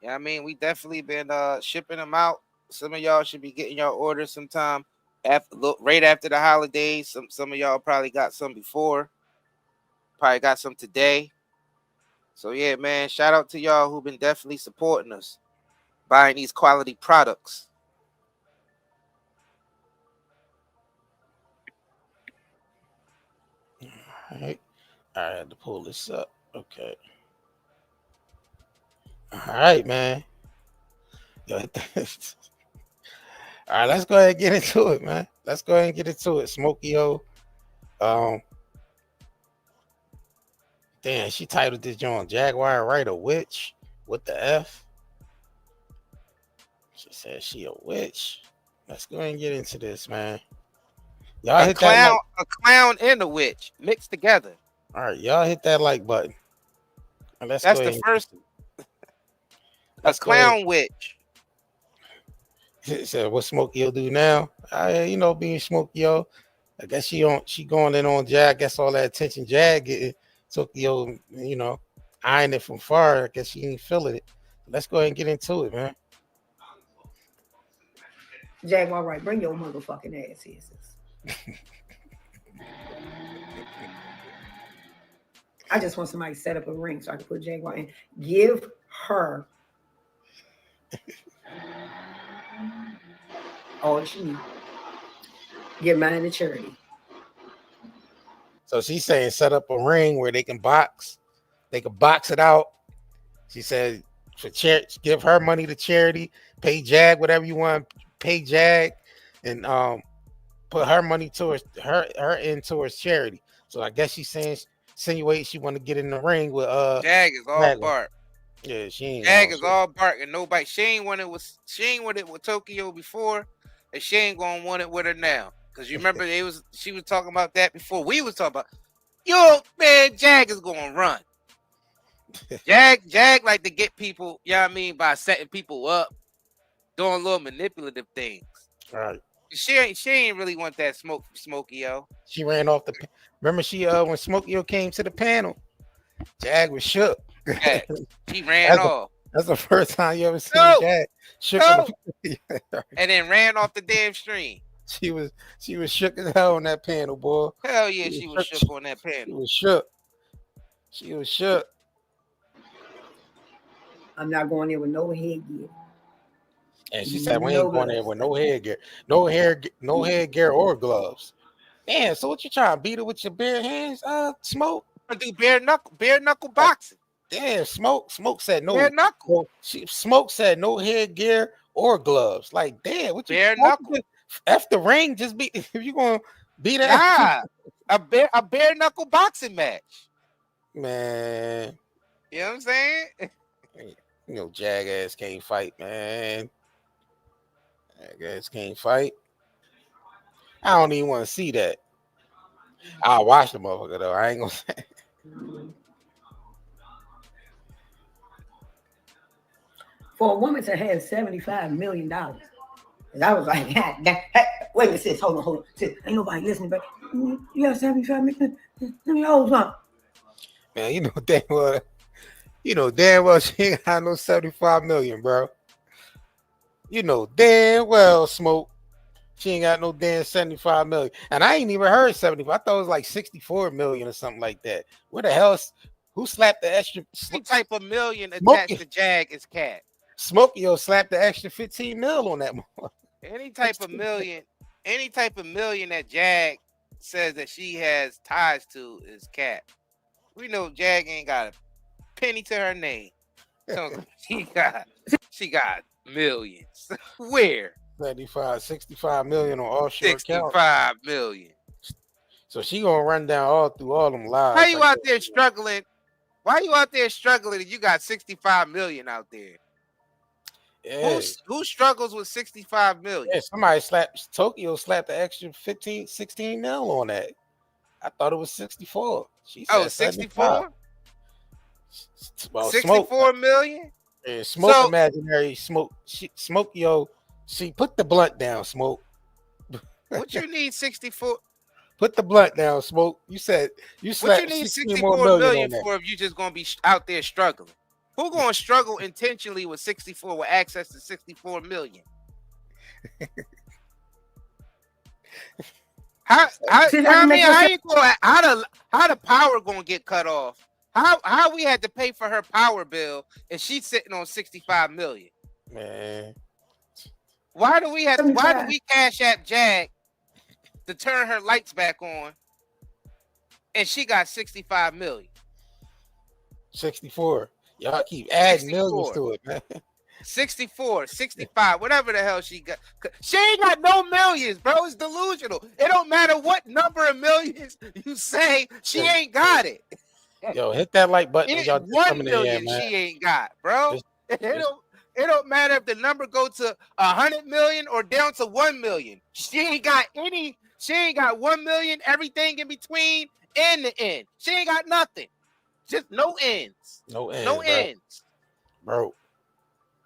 Speaker 4: Yeah, I mean, we definitely been shipping them out. Some of y'all should be getting your orders sometime right after the holidays. Some of y'all probably got some before. Probably got some today. So yeah, man, shout out to y'all who've been definitely supporting us, buying these quality products.
Speaker 3: All right. I had to pull this up. Okay. All right, man. All right, let's go ahead and get into it, man. Let's go ahead and get into it. Smokey O. Damn, she titled this joint Jaguar Wright a witch. What the F? She said she a witch. Let's go ahead and get into this, man. Y'all hit that like.
Speaker 4: A clown and a witch mixed together.
Speaker 3: All right, y'all hit that like button.
Speaker 4: That's the first. A clown witch.
Speaker 3: Said what Smokey will do now? You know, being Smokey O, I guess she going in on Jag. I guess all that attention Jag getting, Smokey O, you know, eyeing it from far. I guess she ain't feeling it. Let's go ahead and get into it, man.
Speaker 10: Jaguar Wright, bring your motherfucking ass here, sis. I just want somebody to set up a ring so I can put Jaguar in. Give her all she needs. Give mine to charity.
Speaker 3: So she's saying set up a ring where they can box. They can box it out. She said for charity, give her money to charity. Pay Jag whatever you want. Pay Jag and put her money towards her in towards charity. So I guess she's saying insinuate she want to get in the ring with
Speaker 4: Jag is all bark.
Speaker 3: Yeah, she ain't.
Speaker 4: Jag is all bark and nobody. She ain't want it with Tokyo before, and she ain't gonna want it with her now. Cause you remember she was talking about that before. We was talking about, yo man, Jag is gonna run. Jag like to get people, you know what I mean, by setting people up, doing little manipulative things.
Speaker 3: All right.
Speaker 4: She ain't really want that smoke from Smokey O.
Speaker 3: She ran off the. Remember when Smokey O came to the panel, Jag was shook.
Speaker 4: Yeah, she ran off.
Speaker 3: That's the first time you ever seen Jag shook.
Speaker 4: And then ran off the damn stream.
Speaker 3: She was shook as hell on that panel, boy.
Speaker 4: Hell yeah, she was shook on that panel.
Speaker 3: She was shook. She was shook.
Speaker 10: I'm not going there with no headgear.
Speaker 3: And she said, we ain't going there with no headgear. No headgear or gloves. Damn, so what you trying to beat her with your bare hands, Smoke?
Speaker 4: I do bare knuckle boxing.
Speaker 3: Damn, Smoke said no
Speaker 4: bare knuckle.
Speaker 3: Smoke said no headgear or gloves. Like, damn, what you
Speaker 4: bare knuckle?
Speaker 3: F the ring, just beat if you gonna beat that.
Speaker 4: Nah, a bare knuckle boxing match.
Speaker 3: Man.
Speaker 4: You know what I'm saying?
Speaker 3: You know, Jag ass can't fight, man. Jag ass can't fight. I don't even want to see that. I'll watch the motherfucker though. I ain't gonna say.
Speaker 10: For a woman to have $75 million, and I was like, wait a minute, sis, hold on. Sis, ain't nobody listening, but you got $75 million. Let me hold something.
Speaker 3: Man, you know damn well she ain't got no 75 million, bro. You know damn well, Smoke, she ain't got no damn 75 million. And I ain't even heard 75. I thought it was like 64 million or something like that. Where the hell? Who slapped the extra?
Speaker 4: Any type of million attached to Jag is cat.
Speaker 3: Smokey O slapped the extra 15 mil on that one.
Speaker 4: Any type of million that Jag says that she has ties to is cat. We know Jag ain't got a penny to her name. So she got millions. Where?
Speaker 3: 65 million on offshore
Speaker 4: 65 million.
Speaker 3: So she gonna run down through all them lives.
Speaker 4: How you out there struggling? Why you out there struggling and you got 65 million out there?
Speaker 3: Yeah.
Speaker 4: Who struggles with 65 million?
Speaker 3: Yeah, Tokyo slapped the extra 16 mil on that. I thought it was 64. She said
Speaker 4: 64? 64
Speaker 3: Smoke.
Speaker 4: million?
Speaker 3: Yeah, Smoke imaginary Smoke. Smokey O. She put the blunt down, Smoke.
Speaker 4: What you need 64?
Speaker 3: Put the blunt down, Smoke. You said you
Speaker 4: slapped. What you need 64 million for if you just gonna be out there struggling? Who gonna struggle intentionally with 64 with access to 64 million? How
Speaker 10: Since I can make
Speaker 4: how
Speaker 10: yourself-
Speaker 4: you go? How the power gonna get cut off? How we had to pay for her power bill and she's sitting on 65 million?
Speaker 3: Man,
Speaker 4: Why do we
Speaker 10: $75.
Speaker 4: cash app Jag to turn her lights back on and she got 65 million?
Speaker 3: 64. Y'all keep adding
Speaker 4: 64.
Speaker 3: millions to it, man.
Speaker 4: 64, 65, whatever the hell she got. She ain't got no millions, bro. It's delusional. It don't matter what number of millions you say, she ain't got it.
Speaker 3: Yo, hit that like button. Y'all
Speaker 4: 1 million she ain't got, bro. It don't matter if the number go to 100 million or down to 1 million. She ain't got 1 million, everything in between and the end. She ain't got nothing. Just no ends.
Speaker 3: No ends.
Speaker 4: No ends.
Speaker 3: Bro.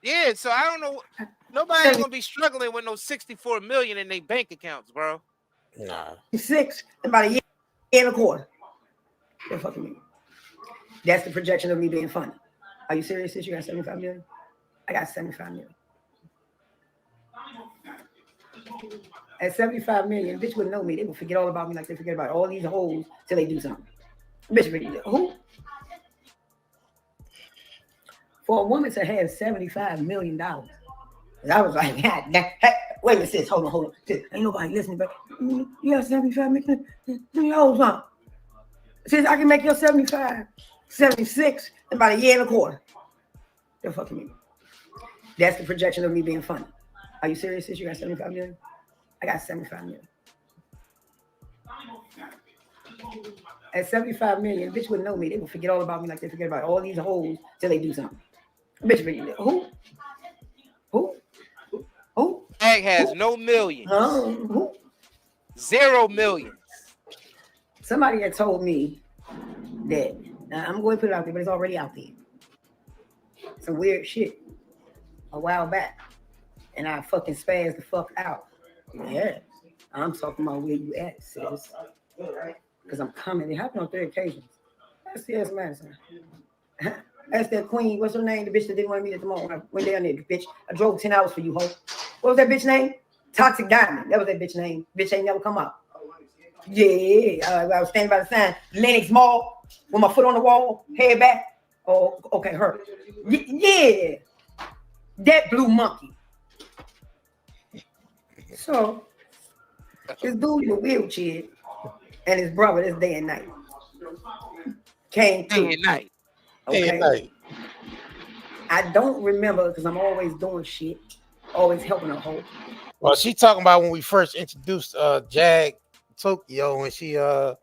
Speaker 4: Yeah, so I don't know. Nobody's gonna be struggling with no 64 million in their bank accounts, bro.
Speaker 3: Nah.
Speaker 10: 6, about a year and a quarter. They're fucking me. That's the projection of me being funny. Are you serious? Sis? You got 75 million? I got 75 million. At 75 million, bitch wouldn't know me. They would forget all about me like they forget about all these hoes till they do something. Bitch, who? For a woman to have $75 million, I was like, God, wait a minute, sis, hold on. Sis, ain't nobody listening, but you got 75 million? Hold on. Sis, I can make your 75, 76 in about a year and a quarter. They're fucking me. That's the projection of me being funny. Are you serious, sis? You got 75 million? I got 75 million. At 75 million, bitch wouldn't know me. They would forget all about me like they forget about all these hoes till they do something. Bitch, who?
Speaker 4: Egg has no millions.
Speaker 10: Who?
Speaker 4: 0 millions.
Speaker 10: Somebody had told me that, I'm going to put it out there, but it's already out there. Some weird shit a while back. And I fucking spazzed the fuck out. Yeah. I'm talking about where you at, sis. Because I'm coming. It happened on 3 occasions. That's C.S. Madison. That's that queen. What's her name? The bitch that didn't want to meet at the mall when I went down there. Bitch, I drove 10 hours for you, ho. What was that bitch name? Toxic Diamond. That was that bitch name. Bitch ain't never come up. Yeah. I was standing by the sign. Lennox Mall. With my foot on the wall. Head back. Oh, okay, her. Yeah. That blue monkey. So, this dude in a wheelchair and his brother this day and night came through.
Speaker 4: Day and night.
Speaker 10: Okay.
Speaker 3: Day and night.
Speaker 10: I don't remember because I'm always doing shit, always helping a hoe.
Speaker 3: Well, she talking about when we first introduced Jag Tokyo when she because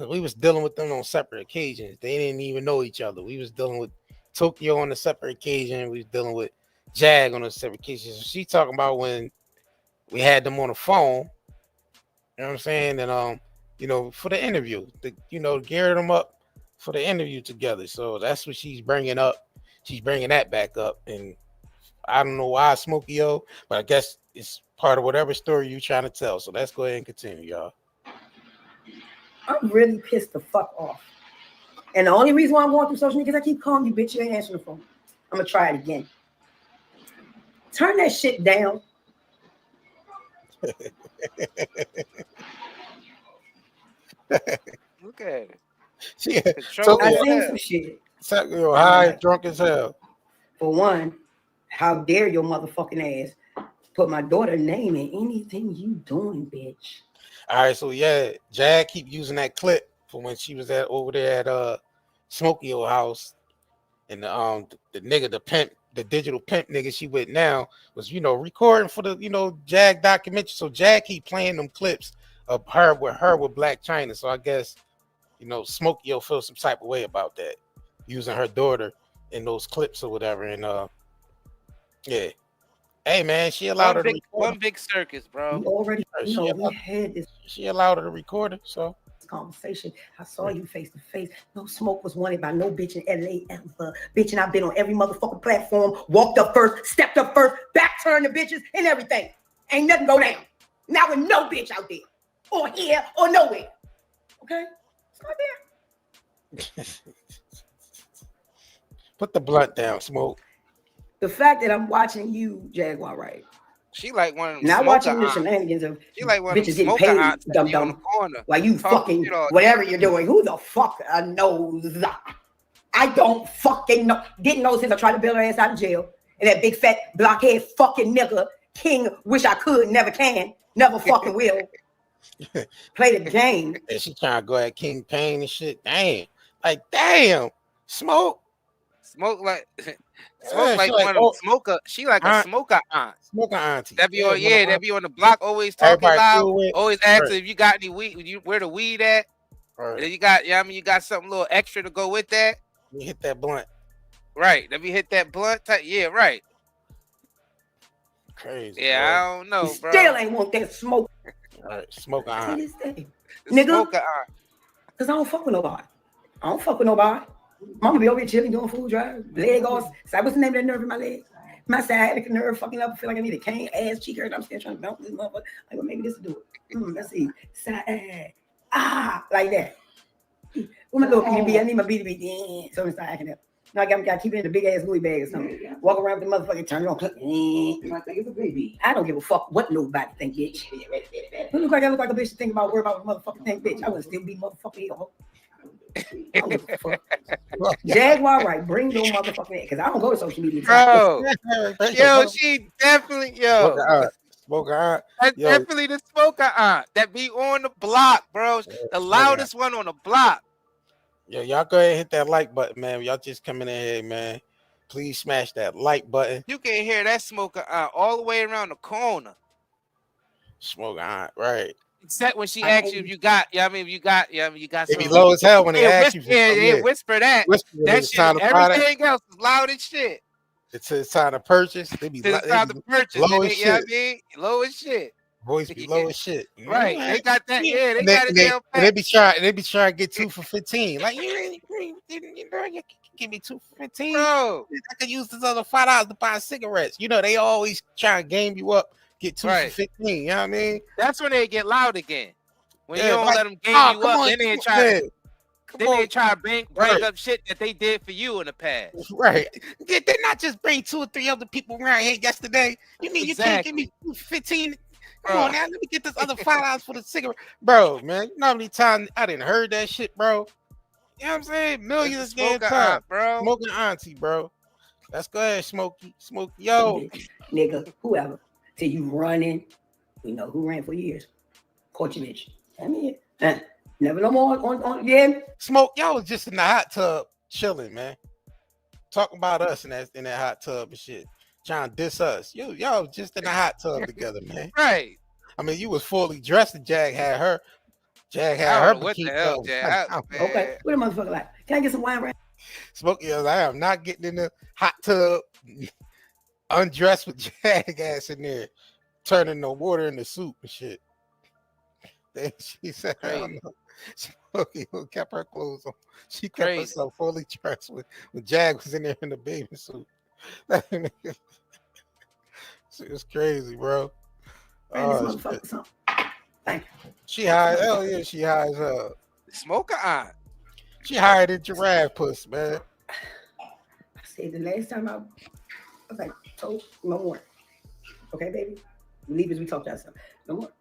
Speaker 3: we was dealing with them on separate occasions. They didn't even know each other. We was dealing with Tokyo on a separate occasion. We was dealing with Jag on a separate occasion. So she talking about when we had them on the phone. You know what I'm saying? And for the interview, gear them up for the interview together. So that's what she's bringing up. She's bringing that back up, and I don't know why Smokey O, but I guess it's part of whatever story you're trying to tell. So let's go ahead and continue, y'all.
Speaker 10: I'm really pissed the fuck off. And the only reason why I'm going through social media is I keep calling you, bitch. You ain't answering the phone. I'm gonna try it again. Turn that shit down.
Speaker 4: Look at it.
Speaker 3: Yeah.
Speaker 10: I seen some shit.
Speaker 3: High, drunk as hell.
Speaker 10: For one, how dare your motherfucking ass put my daughter's name in anything you doing, bitch.
Speaker 3: All right, so yeah, Jag keep using that clip from when she was over there at Smokey O house, and the nigga, the pimp, the digital pimp nigga she with now was recording for the Jag documentary. So Jag keep playing them clips of her with Black China. So I guess Smokey O feels some type of way about that, using her daughter in those clips or whatever. And yeah, hey man, she allowed her to record
Speaker 4: one big circus, bro.
Speaker 10: We already we had this.
Speaker 3: She allowed her to record it. So
Speaker 10: conversation. I saw you face to face. No smoke was wanted by no bitch in LA ever. Bitch, and I've been on every motherfucking platform. Walked up first, stepped up first, back turned the bitches and everything. Ain't nothing go down. Now with no bitch out there, or here, or nowhere. Okay, it's not there.
Speaker 3: Put the blunt down, Smoke.
Speaker 10: The fact that I'm watching you, Jaguar Wright,
Speaker 4: She like one of them
Speaker 10: Not
Speaker 4: smoker
Speaker 10: watching the
Speaker 4: aunts.
Speaker 10: shenanigans of
Speaker 4: She like one of
Speaker 10: bitches
Speaker 4: them
Speaker 10: getting
Speaker 4: smoker
Speaker 10: paid,
Speaker 4: aunts that
Speaker 10: dumb
Speaker 4: be on the
Speaker 10: dumb.
Speaker 4: corner.
Speaker 10: While you
Speaker 4: talking
Speaker 10: fucking
Speaker 4: shit all
Speaker 10: whatever you're doing. Who the fuck knows? I don't fucking know. Didn't know since I tried to bail her ass out of jail. And that big fat blockhead fucking nigga, King, wish I could, never can, never fucking will. Play the game.
Speaker 3: And she trying to go at King Payne and shit. Damn. Like, damn. Smoke
Speaker 4: like
Speaker 3: Yeah,
Speaker 4: like
Speaker 3: she
Speaker 4: one
Speaker 3: like,
Speaker 4: of them smoker. She like a
Speaker 3: aunt,
Speaker 4: smoker aunt.
Speaker 3: smoker auntie.
Speaker 4: That be
Speaker 3: Yeah,
Speaker 4: on, yeah, that
Speaker 3: aunt.
Speaker 4: be on the block, always talking
Speaker 3: Everybody
Speaker 4: loud,
Speaker 3: cool with.
Speaker 4: always asking if you got any weed, where the weed at.
Speaker 3: Right.
Speaker 4: And then you got, I mean, you got something a little extra to go with that.
Speaker 3: You hit that blunt.
Speaker 4: Right. Let me hit that blunt type. Yeah, right.
Speaker 3: Crazy.
Speaker 4: Yeah,
Speaker 3: bro.
Speaker 4: I don't know,
Speaker 10: You
Speaker 4: bro.
Speaker 10: still ain't want that smoke.
Speaker 3: All right, smoker
Speaker 10: To
Speaker 3: aunt.
Speaker 10: this day.
Speaker 4: The
Speaker 10: Nigga.
Speaker 4: smoker aunt.
Speaker 10: Because I don't fuck with nobody. I don't fuck with nobody. Mama be over here chilling, doing food drives, leg off. So what's the name of that nerve in my leg? My sciatic nerve fucking up. I feel like I need a cane, ass, cheek hurt. I'm still trying to bounce this motherfucker. Like, well, maybe this will do it. Let's see. Side. Like that. With my little BDB, I need my BDB. So I'm start acting up. Now I got to keep it in the big ass Louis bag or something. Walk around with the motherfucker, turn it on, click. I think it's a baby. I don't give a fuck what nobody think, bitch. Who look like I look like a bitch to think about, worry about what motherfucking think, bitch. I would still be motherfucking here. I don't give a fuck. Jaguar Wright, bring your motherfucking head, because I don't go to social media.
Speaker 4: Bro, yo, she definitely,
Speaker 3: Smoker aunt.
Speaker 4: That's
Speaker 3: Yo.
Speaker 4: definitely the smoker aunt that be on the block, bro. The loudest one on the block.
Speaker 3: Yo, y'all go ahead and hit that like button, man. Y'all just coming in here, man. Please smash that like button.
Speaker 4: You can hear that smoker aunt all the way around the corner.
Speaker 3: Smoker aunt, right.
Speaker 4: Except when she asks you if you got, if you got
Speaker 3: It be low as hell when they ask you.
Speaker 4: They whisper that. That shit, everything else is loud as shit.
Speaker 3: It's time to purchase. They be
Speaker 4: It's time to purchase.
Speaker 3: Low as shit.
Speaker 4: Low as shit.
Speaker 3: Voice be low as shit.
Speaker 4: Right. They got that. Yeah, they got it down pat.
Speaker 3: And they be trying to get 2 for 15. Like, you give me 2 for 15.
Speaker 4: Bro,
Speaker 3: I could use this other $5 to buy cigarettes. You know, they always try to game you up, get 2 for 15. You know what I mean?
Speaker 4: That's when they get loud again. When you don't let them game you up, then they try to bring up shit that they did for you in the past.
Speaker 3: Right. They not just bring 2 or 3 other people around here yesterday. You mean you can't give me 2 for 15? Come on now, let me get this other $5 for the cigarette. Bro, man, you know how many times I didn't heard that shit, bro? You know what I'm saying? Millions of damn times,
Speaker 4: bro.
Speaker 3: Smoking auntie, bro. Let's go ahead, Smokey. Yo.
Speaker 10: Nigga, whoever. Till you running. We know who ran for years. Coach bitch. I mean, never no more on again.
Speaker 3: Smoke, y'all was just in the hot tub chilling, man. Talking about us in that hot tub and shit. Trying to diss us. Y'all was just in the hot tub together, man.
Speaker 4: Right.
Speaker 3: I mean, you was fully dressed and Jag had her.
Speaker 4: What the hell, Jag?
Speaker 10: Okay. What a motherfucker like? Can I get some wine right?
Speaker 3: Smokey, I am not getting in the hot tub undressed with Jag ass in there, turning the water into soup and shit. Then she said, I don't know. Smokey kept her clothes on. She kept herself fully dressed when Jag was in there in the baby suit. It's crazy, bro.
Speaker 10: Thank you.
Speaker 3: She hired, hell yeah, she hires
Speaker 4: Smoker aunt.
Speaker 3: She hired a giraffe puss, man.
Speaker 10: I said the last time I was like, told no more. Okay, baby? Leave as we talk to ourselves. No more.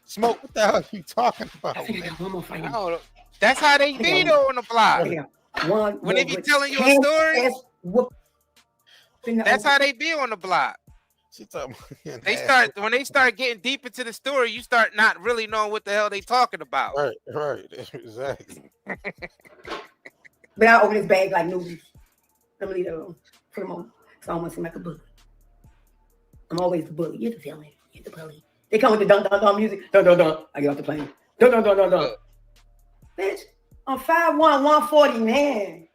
Speaker 3: Smoke, what the hell are you talking about?
Speaker 10: I think I got one more fight.
Speaker 4: I don't know. That's how they be though on the block. When they be telling you a story, that's how they be on the block. When they start getting deep into the story, you start not really knowing what the hell they talking about.
Speaker 3: Right, exactly.
Speaker 10: But I open this bag like noodles. I'm gonna leave that alone for the moment. So I don't want to seem like a bully. I'm always the bully. You're the villain. You're the bully. They come with the dun dun dun music. Dun dun dun. I get off the plane. Dun dun dun dun dun. Bitch, I'm 5'1", 140, man.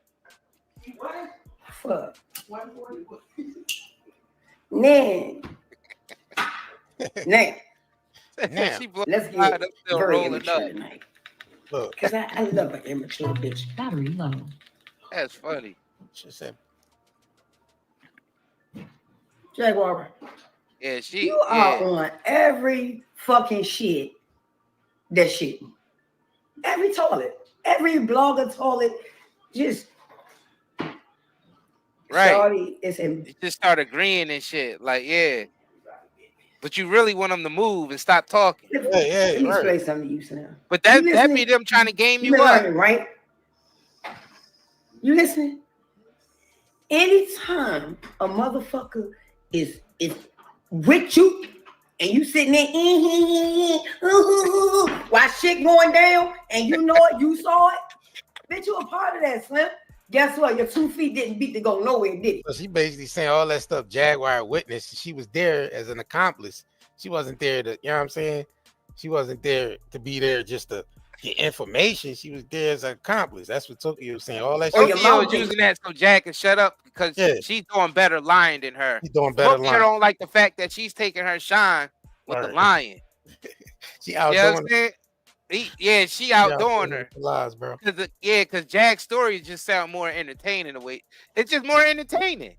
Speaker 10: What? Fuck. 140. Man. Now. Let's get very immature tonight. Look. Because I love an immature bitch. Battery low.
Speaker 4: That's funny.
Speaker 3: She said.
Speaker 10: Jaguar.
Speaker 4: Yeah,
Speaker 10: you are on every fucking shit. That shit. Every toilet. Every blogger toilet. Just.
Speaker 4: Right.
Speaker 10: Shorty is in.
Speaker 4: You just start agreeing and shit. Like, yeah. But you really want them to move and stop talking.
Speaker 10: Let me explain something to you, Sam.
Speaker 4: But that be them trying to game you
Speaker 10: been
Speaker 4: up.
Speaker 10: learning, right? You listening? Anytime a motherfucker is with you and you sitting there while shit going down and you know it, you saw it, bitch, you a part of that, Slim. Guess what? Your 2 feet didn't beat to go nowhere, did it?
Speaker 3: So she basically saying all that stuff Jaguar witnessed. She was there as an accomplice. She wasn't there to, you know what I'm saying? She wasn't there to be there just to get information. She was there as an accomplice. That's what Tokyo was saying. All that shit.
Speaker 4: Tokyo was using that so Jack can shut up because she's doing better lying than her.
Speaker 3: She's doing better
Speaker 4: Tokyo
Speaker 3: lying.
Speaker 4: don't like the fact that she's taking her shine with the lying.
Speaker 3: She outdoing
Speaker 4: her. She outdoing her.
Speaker 3: Lies, bro.
Speaker 4: Because Jack's story just sound more entertaining in a way. It's just more entertaining.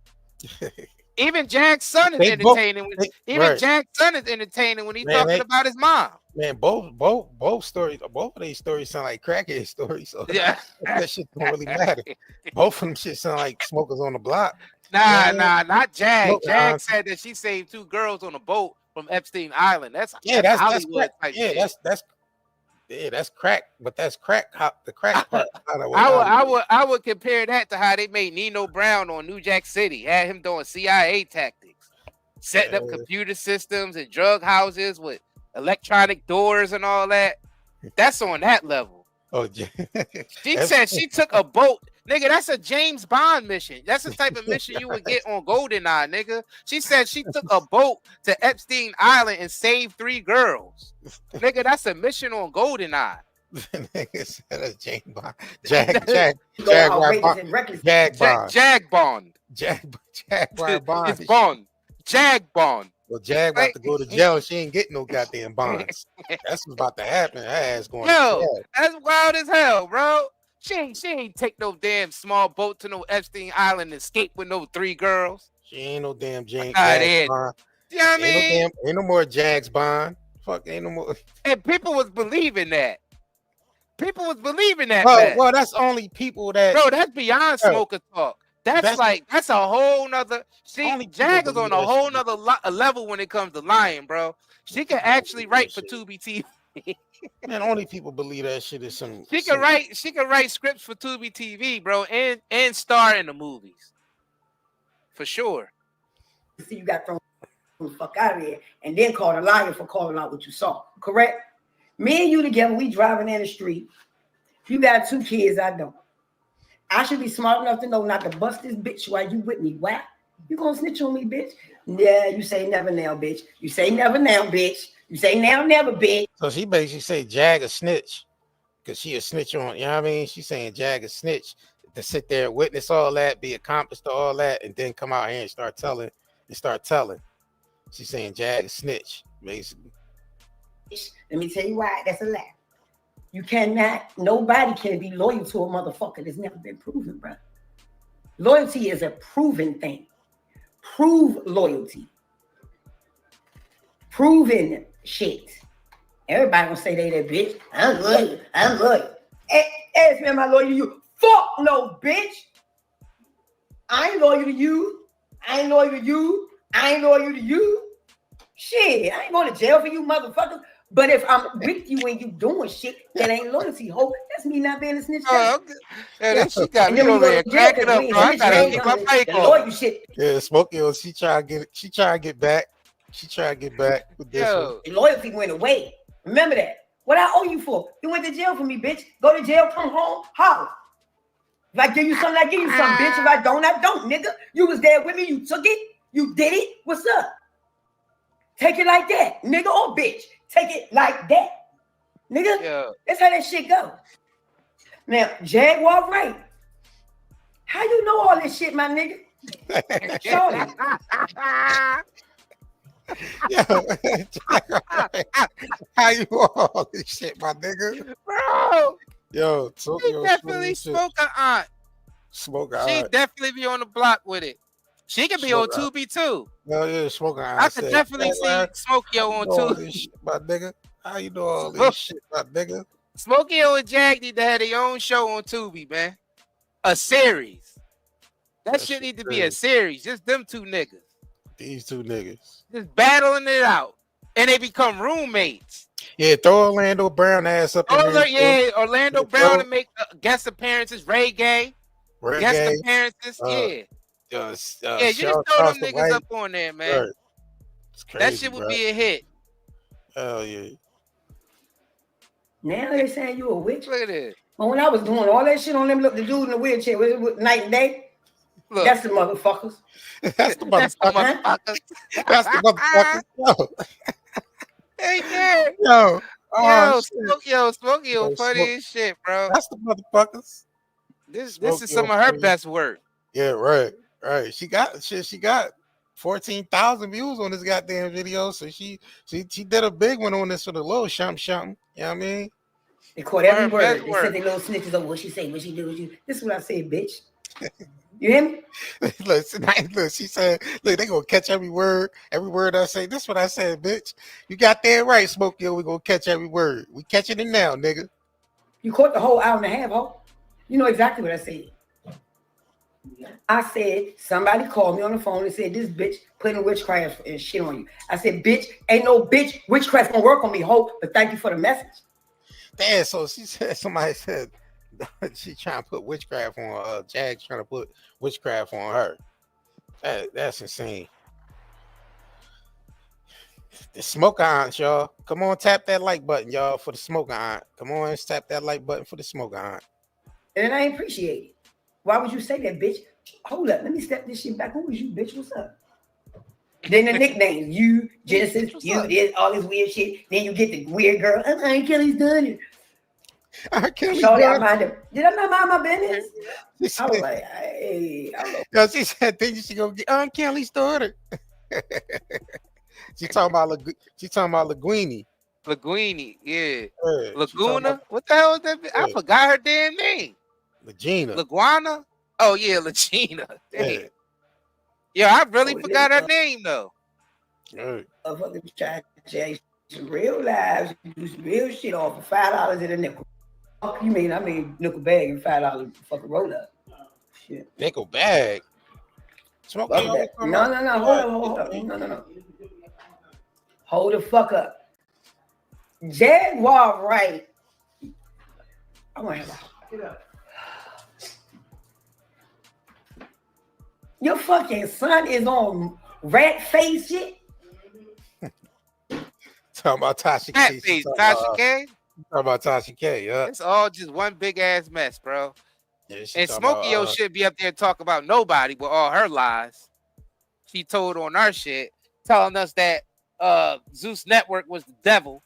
Speaker 4: Even Jack's son is entertaining. Jack's son is entertaining when he's talking about his mom.
Speaker 3: Man, both stories, both of these stories sound like crackhead stories. So
Speaker 4: yeah,
Speaker 3: that shit don't really matter. Both of them shit sound like smokers on the block.
Speaker 4: Nah, not Jag. Jag said that she saved 2 girls on a boat from Epstein Island. That's Hollywood type shit.
Speaker 3: That's crack, but that's crack. The crack part.
Speaker 4: I would compare that to how they made Nino Brown on New Jack City. Had him doing CIA tactics, setting up computer systems and drug houses with electronic doors and all that. That's on that level.
Speaker 3: Oh,
Speaker 4: she said she took a boat. Nigga, that's a James Bond mission. That's the type of mission you would get on GoldenEye, nigga. She said she took a boat to Epstein Island and saved 3 girls. Nigga, that's a mission on GoldenEye.
Speaker 3: Nigga said that's James Bond. Jaguar Bond. Jaguar Bond.
Speaker 4: It's Bond. Jag Bond.
Speaker 3: Well, Jag about to go to jail. She ain't getting no goddamn bonds. That's what's about to happen. Her ass going.
Speaker 4: Yo, that's wild as hell, bro. She ain't take no damn small boat to no Epstein Island and escape with no 3 girls.
Speaker 3: She ain't no damn James
Speaker 4: Bond.
Speaker 3: You know what I mean? Ain't no more Jags Bond. Fuck, ain't no more.
Speaker 4: And people was believing that.
Speaker 3: Well, that's only people that.
Speaker 4: Bro, that's beyond smoker talk. That's a whole nother. See, Jag is on a whole nother level when it comes to lying, bro. She can actually write for Tubi TV.
Speaker 3: Man, only people believe that shit is some.
Speaker 4: She can write scripts for Tubi TV, bro, and star in the movies, for sure.
Speaker 10: See, you got thrown the fuck out of here, and then called a liar for calling out what you saw. Correct? Me and you together, we driving in the street. You got 2 kids, I don't. I should be smart enough to know not to bust this bitch while you with me. Why? You gonna snitch on me, bitch? Yeah, you say never now, bitch. You say never now, bitch. You say now, never, bitch.
Speaker 3: So she basically say Jag a snitch because she a snitch on, you know what I mean? She's saying Jag a snitch to sit there and witness all that, be accomplished to all that, and then come out here and start telling. She's saying Jag a snitch, basically.
Speaker 10: Let me tell you why that's a lie. You cannot, nobody can be loyal to a motherfucker that's never been proven, bro. Loyalty is a proven thing. Prove loyalty. Proven shit. Everybody gonna say they that bitch. I'm loyal. Ask me, am I loyal to you? Fuck no, bitch. I ain't loyal to you. I ain't loyal to you. Shit, I ain't going to jail for you motherfuckers. But if I'm with you and you doing shit that ain't loyalty, ho, that's me not being a snitch.
Speaker 4: Yeah, she got me over there cracking up, bro. I gotta keep my mic on.
Speaker 10: Loyal shit.
Speaker 3: Yeah, Smokey, she try to get back. With this one.
Speaker 10: Loyalty went away. Remember that. What I owe you for? You went to jail for me, bitch. Go to jail, come home, holler. If I give you something, I give you something, bitch. If I don't, nigga. You was there with me, you took it, you did it. What's up? Take it like that, nigga or bitch. Take it like that, nigga. Yeah. That's how that shit go. Now, Jaguar Wright. How you know all this shit, my nigga? Shorty.
Speaker 3: How you know all this shit, my nigga?
Speaker 4: Bro.
Speaker 3: Yo, Tokyo
Speaker 4: she definitely smoke her aunt. She definitely be on the block with it. She could be on Tubi too.
Speaker 3: No, yeah, smoking.
Speaker 4: I could definitely see Smokey on Tubi.
Speaker 3: My nigga, how you know all this shit, my nigga?
Speaker 4: Smokey and Jag need to have their own show on Tubi, man. A series. That shit need to be a series. Just them two niggas.
Speaker 3: These two niggas.
Speaker 4: Just battling it out. And they become roommates.
Speaker 3: Yeah, throw Orlando Brown ass up in there.
Speaker 4: Yeah, Orlando Brown to make guest appearances. Guest appearances. Yeah, you just throw them niggas up on there, man. Crazy, that shit would be a hit.
Speaker 3: Hell yeah.
Speaker 10: Now they're saying you a witch.
Speaker 4: Look at this.
Speaker 10: But when I was doing all that shit on them, look, the dude in the wheelchair with night and day. Look. That's the motherfuckers.
Speaker 3: That's the motherfuckers. That's the motherfuckers.
Speaker 4: Hey, man. Smokey, funny as shit, bro.
Speaker 3: That's the motherfuckers.
Speaker 4: This is some of her best work.
Speaker 3: Yeah, right. She got 14,000 views on this goddamn video. So she did a big one on this for the little something. You know what I mean?
Speaker 10: They caught every word. They said they little snitches of what she say, what she do, what you. This is what I say, bitch. You hear me?
Speaker 3: Look, she said, look, they gonna catch every word I say. This is what I said, bitch. You got that right, Smokey. We gonna catch every word. We catching it now, nigga.
Speaker 10: You caught the whole hour and a half, ho. You know exactly what I said. I said, somebody called me on the phone and said, this bitch putting witchcraft and shit on you. I said, bitch, ain't no bitch witchcraft gonna work on me, ho, but thank you for the message.
Speaker 3: Damn, so she said, somebody said she trying to put witchcraft on Jag's trying to put witchcraft on her. That's insane. The smoker aunt, y'all. Come on, tap that like button, y'all, for the smoker aunt. Come on, tap that like button for the smoker aunt.
Speaker 10: And I appreciate it. Why would you say that, bitch? Hold up, let me step this shit back. Who is you, bitch? What's up? Then the nicknames, you, Genesis, you, this, all this weird shit. Then you get the weird girl. R. Kelly's done it.
Speaker 3: R. Kelly's
Speaker 10: did I not mind my business? I was like, hey.
Speaker 3: No, she said, then she go get R. Kelly's daughter. She talking about Linguini.
Speaker 4: Linguini, yeah. Laguna? What the hell is that? I forgot her damn name. Laguana? Oh, yeah, Legina. Damn. Yeah, I really forgot her name, though.
Speaker 10: Motherfuckers try to change some real lives, do some real shit off for $5 in a nickel. You mean I made nickel bag and $5 fucking roll up? Shit.
Speaker 3: Nickel bag?
Speaker 10: No. Hold up. No. Hold the fuck up. Jaguar Wright. I want to get up. Your fucking son is on rat face shit.
Speaker 3: Talking about Tasha K.
Speaker 4: Tasha K.
Speaker 3: Talking about Tasha K. Yeah.
Speaker 4: It's all just one big ass mess, bro.
Speaker 3: Yeah,
Speaker 4: and Smokey should be up there talking about nobody with all her lies. She told on our shit, telling us that Zeus Network was the devil,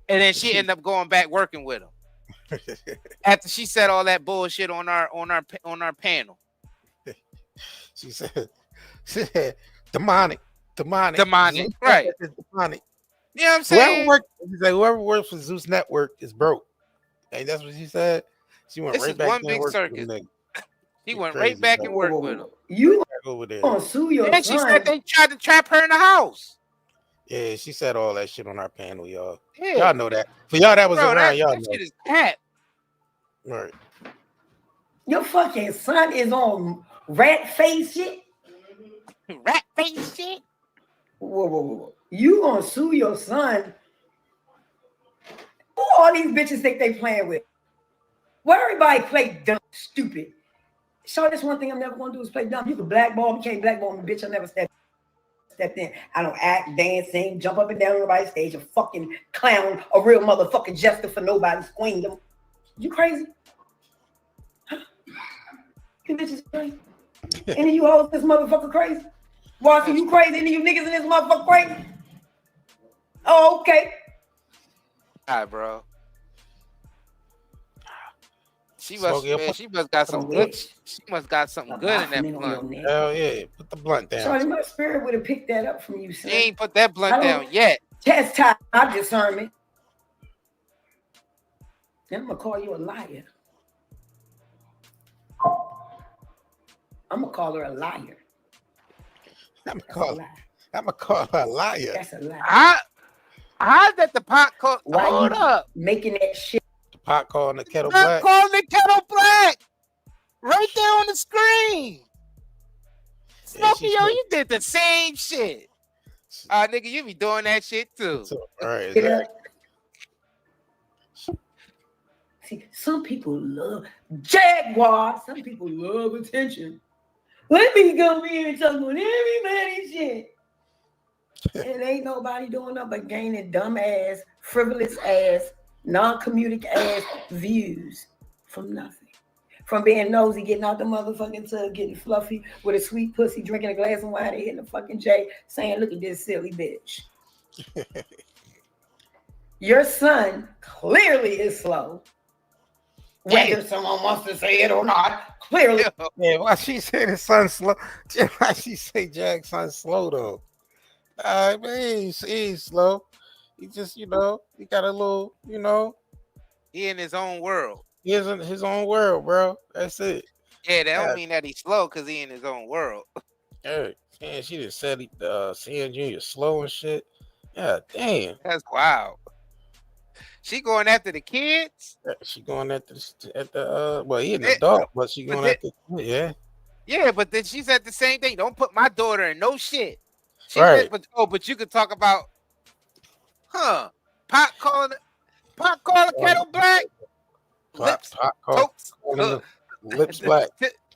Speaker 4: and then she ended up going back working with him after she said all that bullshit on our panel.
Speaker 3: She said demonic,
Speaker 4: right?
Speaker 3: Demonic. You know what I'm saying? Whoever works for Zeus Network is broke. Hey, that's what she said. She went right back
Speaker 4: one big circus. She went right back and worked with him.
Speaker 10: You gonna sue your son?
Speaker 4: She said they tried to trap her in the house.
Speaker 3: Yeah, she said all that shit on our panel, y'all.
Speaker 4: Yeah.
Speaker 3: Y'all know that. For y'all that was around, y'all know.
Speaker 4: Shit is cat.
Speaker 3: Right.
Speaker 10: Your fucking son is on rat face shit.
Speaker 4: Rat face shit.
Speaker 10: Whoa. You gonna sue your son? Who all these bitches think they playing with? Why everybody play dumb, stupid? So that's one thing I'm never gonna do is play dumb. You can blackball me, can't blackball me, bitch. I never stepped in. I don't act, dance, sing, jump up and down on nobody's stage, a fucking clown, a real motherfucking jester for nobody's queen. You crazy? Huh? You bitches crazy? Any of you hoes this motherfucker crazy? Watson, you crazy? Any of you niggas in this motherfucker crazy? Oh, okay.
Speaker 4: All right, bro. She must got some good. She must got something good in that blunt.
Speaker 3: Hell yeah, put the blunt down.
Speaker 10: Charlie, my spirit would have picked that up from you, son.
Speaker 4: She ain't put that blunt down yet.
Speaker 10: Test time, I discernment. Then I'm gonna call you a liar. I'm gonna call her a liar.
Speaker 3: I'm gonna call her a liar.
Speaker 10: That's a lie.
Speaker 4: How that the pot called?
Speaker 10: Why
Speaker 4: Hold
Speaker 10: you
Speaker 4: up.
Speaker 10: Making that shit?
Speaker 3: The pot calling the kettle black.
Speaker 4: Calling the kettle black. Right there on the screen. Smokey, yo, you did the same shit. Nigga, you be doing that shit too.
Speaker 3: All right, exactly.
Speaker 10: See, some people love Jaguar. Some people love attention. Let me come here and talk on everybody's shit. And ain't nobody doing nothing but gaining dumb ass, frivolous ass, non-comedic ass views from nothing. From being nosy, getting out the motherfucking tub, getting fluffy with a sweet pussy, drinking a glass of wine, and hitting the fucking J, saying, look at this silly bitch. Your son clearly is slow. Whether someone wants to say it or not, clearly.
Speaker 3: Yeah, why she say the son's slow? Why she say Jack's son's slow though? Man, he's slow. He just, he got a little,
Speaker 4: He in his own world.
Speaker 3: He is in his own world, bro. That's it.
Speaker 4: Yeah, that don't mean that he's slow because he in his own world.
Speaker 3: Hey, man, she just said CN Jr. slow and shit. Yeah, damn.
Speaker 4: That's wild. She going after the kids?
Speaker 3: She going at the well, he an adult, but she going after
Speaker 4: Yeah, but then she said the same thing. Don't put my daughter in no shit. She
Speaker 3: right.
Speaker 4: Said, but you could talk about pot calling kettle black.
Speaker 3: Lips black.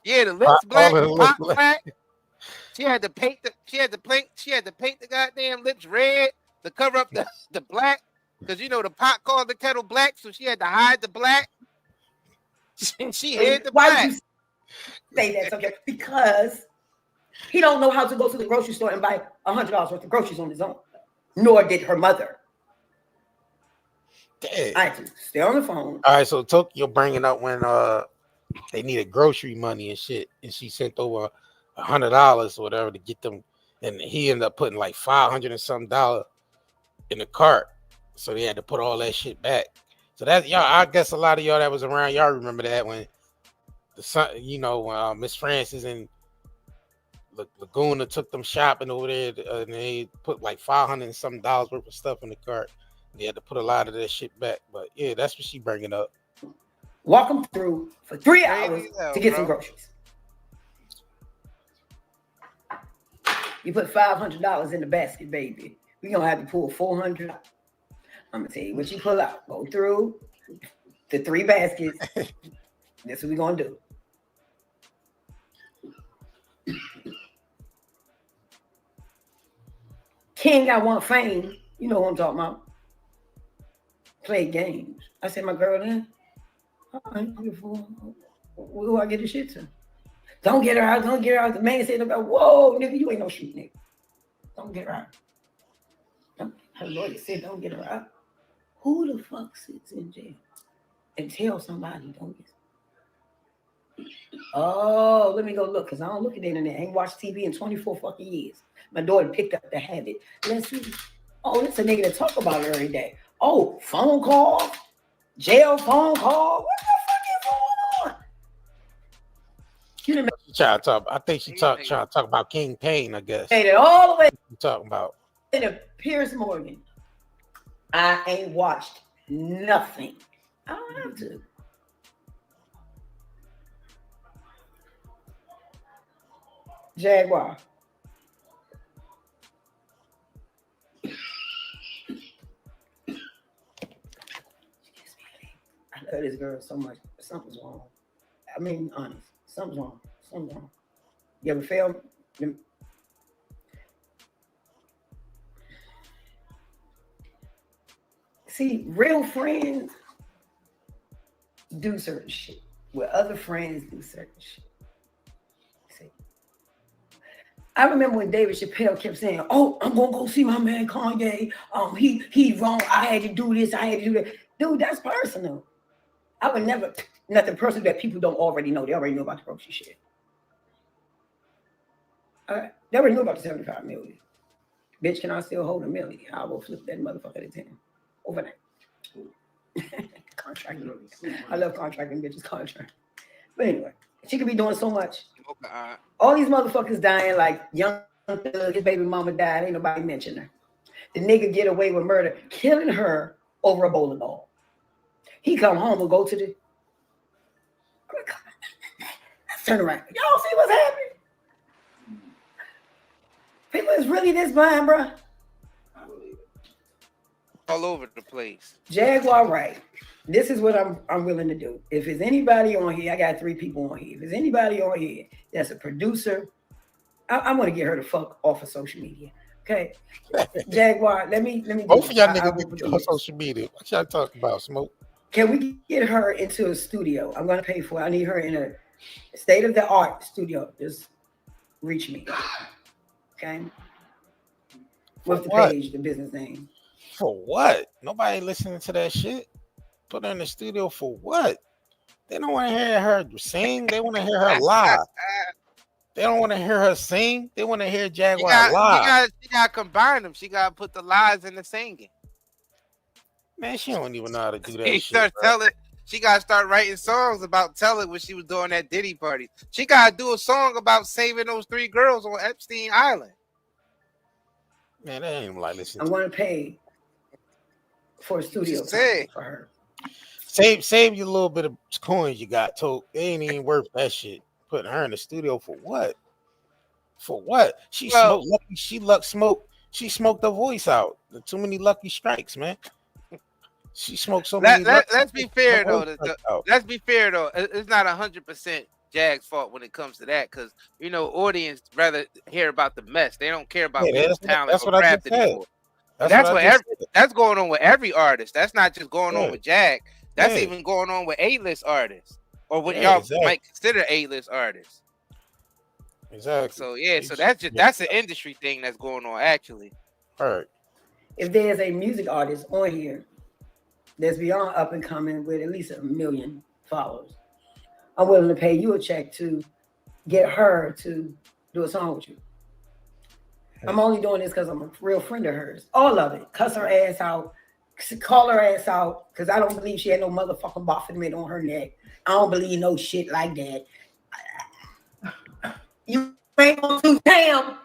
Speaker 4: Yeah, the lips black, pot black. She had to paint the goddamn lips red to cover up the black. Because the pot called the kettle black, so she had to hide the black. She hid the black. Why you
Speaker 10: say that? Okay, because he don't know how to go to the grocery store and buy $100 worth of groceries on his own. Nor did her mother.
Speaker 3: Damn.
Speaker 10: I had to stay on the phone.
Speaker 3: All right, so Tokyo bringing up when they needed grocery money and shit, and she sent over $100 or whatever to get them, and he ended up putting like $500 and some in the cart. So they had to put all that shit back. So that's y'all. I guess a lot of y'all that was around, y'all remember that when the son, Miss Francis and Laguna took them shopping over there, and they put like $500 and some worth of stuff in the cart. They had to put a lot of that shit back. But yeah, that's what she bringing up.
Speaker 10: Walk them through for 3 hours to get some groceries. You put $500 in the basket, baby. We gonna have to pull $400. I'm gonna tell you what you pull out. Go through the 3 baskets. That's what we're gonna do. King, I want fame. You know what I'm talking about. Play games. I said, my girl, then. All right, who do I get the shit to? Don't get her out. Don't get her out. The man said, whoa, nigga, you ain't no shit, nigga. Don't get her out. Her lawyer said, don't get her out. Who the fuck sits in jail and tell somebody don't get? Oh, let me go look, because I don't look at the internet. I ain't watched TV in 24 fucking years. My daughter picked up the habit. Let's see. Oh, it's a nigga that talk about it every day. Oh, phone call, jail phone call. What the fuck is going on?
Speaker 3: I think she trying to talk about King Payne, I guess.
Speaker 10: Made it all the way.
Speaker 3: You talking about?
Speaker 10: And Piers Morgan. I ain't watched nothing. I don't have to. Jaguar. I love this girl so much. Something's wrong. I mean, honest. Something's wrong. Something's wrong. You ever failed? See, real friends do certain shit where other friends do certain shit. See, I remember when David Chappelle kept saying, "Oh, I'm gonna go see my man Kanye. He wrong. I had to do this. I had to do that." Dude, that's personal. I would never nothing personal that people don't already know. They already know about the grocery shit. All right, they already know about the 75 million. Bitch, can I still hold $1 million? I will flip that motherfucker to 10 overnight. Contracting. I love contracting bitches. Contract. But anyway, she could be doing so much. All these motherfuckers dying like young. His baby mama died. Ain't nobody mention her. The nigga get away with murder, killing her over a bowling ball. He come home and go to the. Let's turn around. Y'all see what's happening? People is really this blind, bro.
Speaker 4: All over the place.
Speaker 10: Jaguar Wright. This is what I'm willing to do. If there's anybody on here, I got 3 people on here. If there's anybody on here that's a producer, I'm gonna get her the fuck off of social media. Okay, Jaguar. Let me.
Speaker 3: Both of y'all niggas get on social media. What y'all talking about, Smoke?
Speaker 10: Can we get her into a studio? I'm gonna pay for it. I need her in a state of the art studio. Just reach me. Okay. What's the page? The business name.
Speaker 3: For what? Nobody listening to that shit. Put her in the studio for what? They don't want to hear her sing. They want to hear her live. They don't want to hear her sing. They want to hear Jaguar live.
Speaker 4: She got to combine them. She got to put the lies in the singing.
Speaker 3: Man, she don't even know how to do that shit.
Speaker 4: She got to start writing songs about telling when she was doing that Diddy party. She got to do a song about saving those 3 girls on Epstein Island.
Speaker 3: Man, that ain't even like listening.
Speaker 10: I'm going to pay for a studio time for her.
Speaker 3: Save your little bit of coins you got. Told they ain't even worth that shit. Putting her in the studio for what? For what? She smoked lucky. She smoked her voice out. Too many lucky strikes, man. She smoked so many.
Speaker 4: Let's be fair though. Let's be fair though. It's not 100% Jag's fault when it comes to that, because audience rather hear about the mess. They don't care about people's talent or craft anymore. That's going on with every artist. That's not just going on with Jag. That's even going on with A-list artists, or what y'all might consider A-list artists.
Speaker 3: Exactly.
Speaker 4: So that's an industry thing that's going on actually.
Speaker 3: All right.
Speaker 10: If there's a music artist on here that's beyond up and coming with at least 1 million followers, I'm willing to pay you a check to get her to do a song with you. I'm only doing this because I'm a real friend of hers. All of it. Cuss her ass out. Call her ass out. Because I don't believe she had no motherfucking Baphomet on her neck. I don't believe no shit like that. You ain't gonna do damn.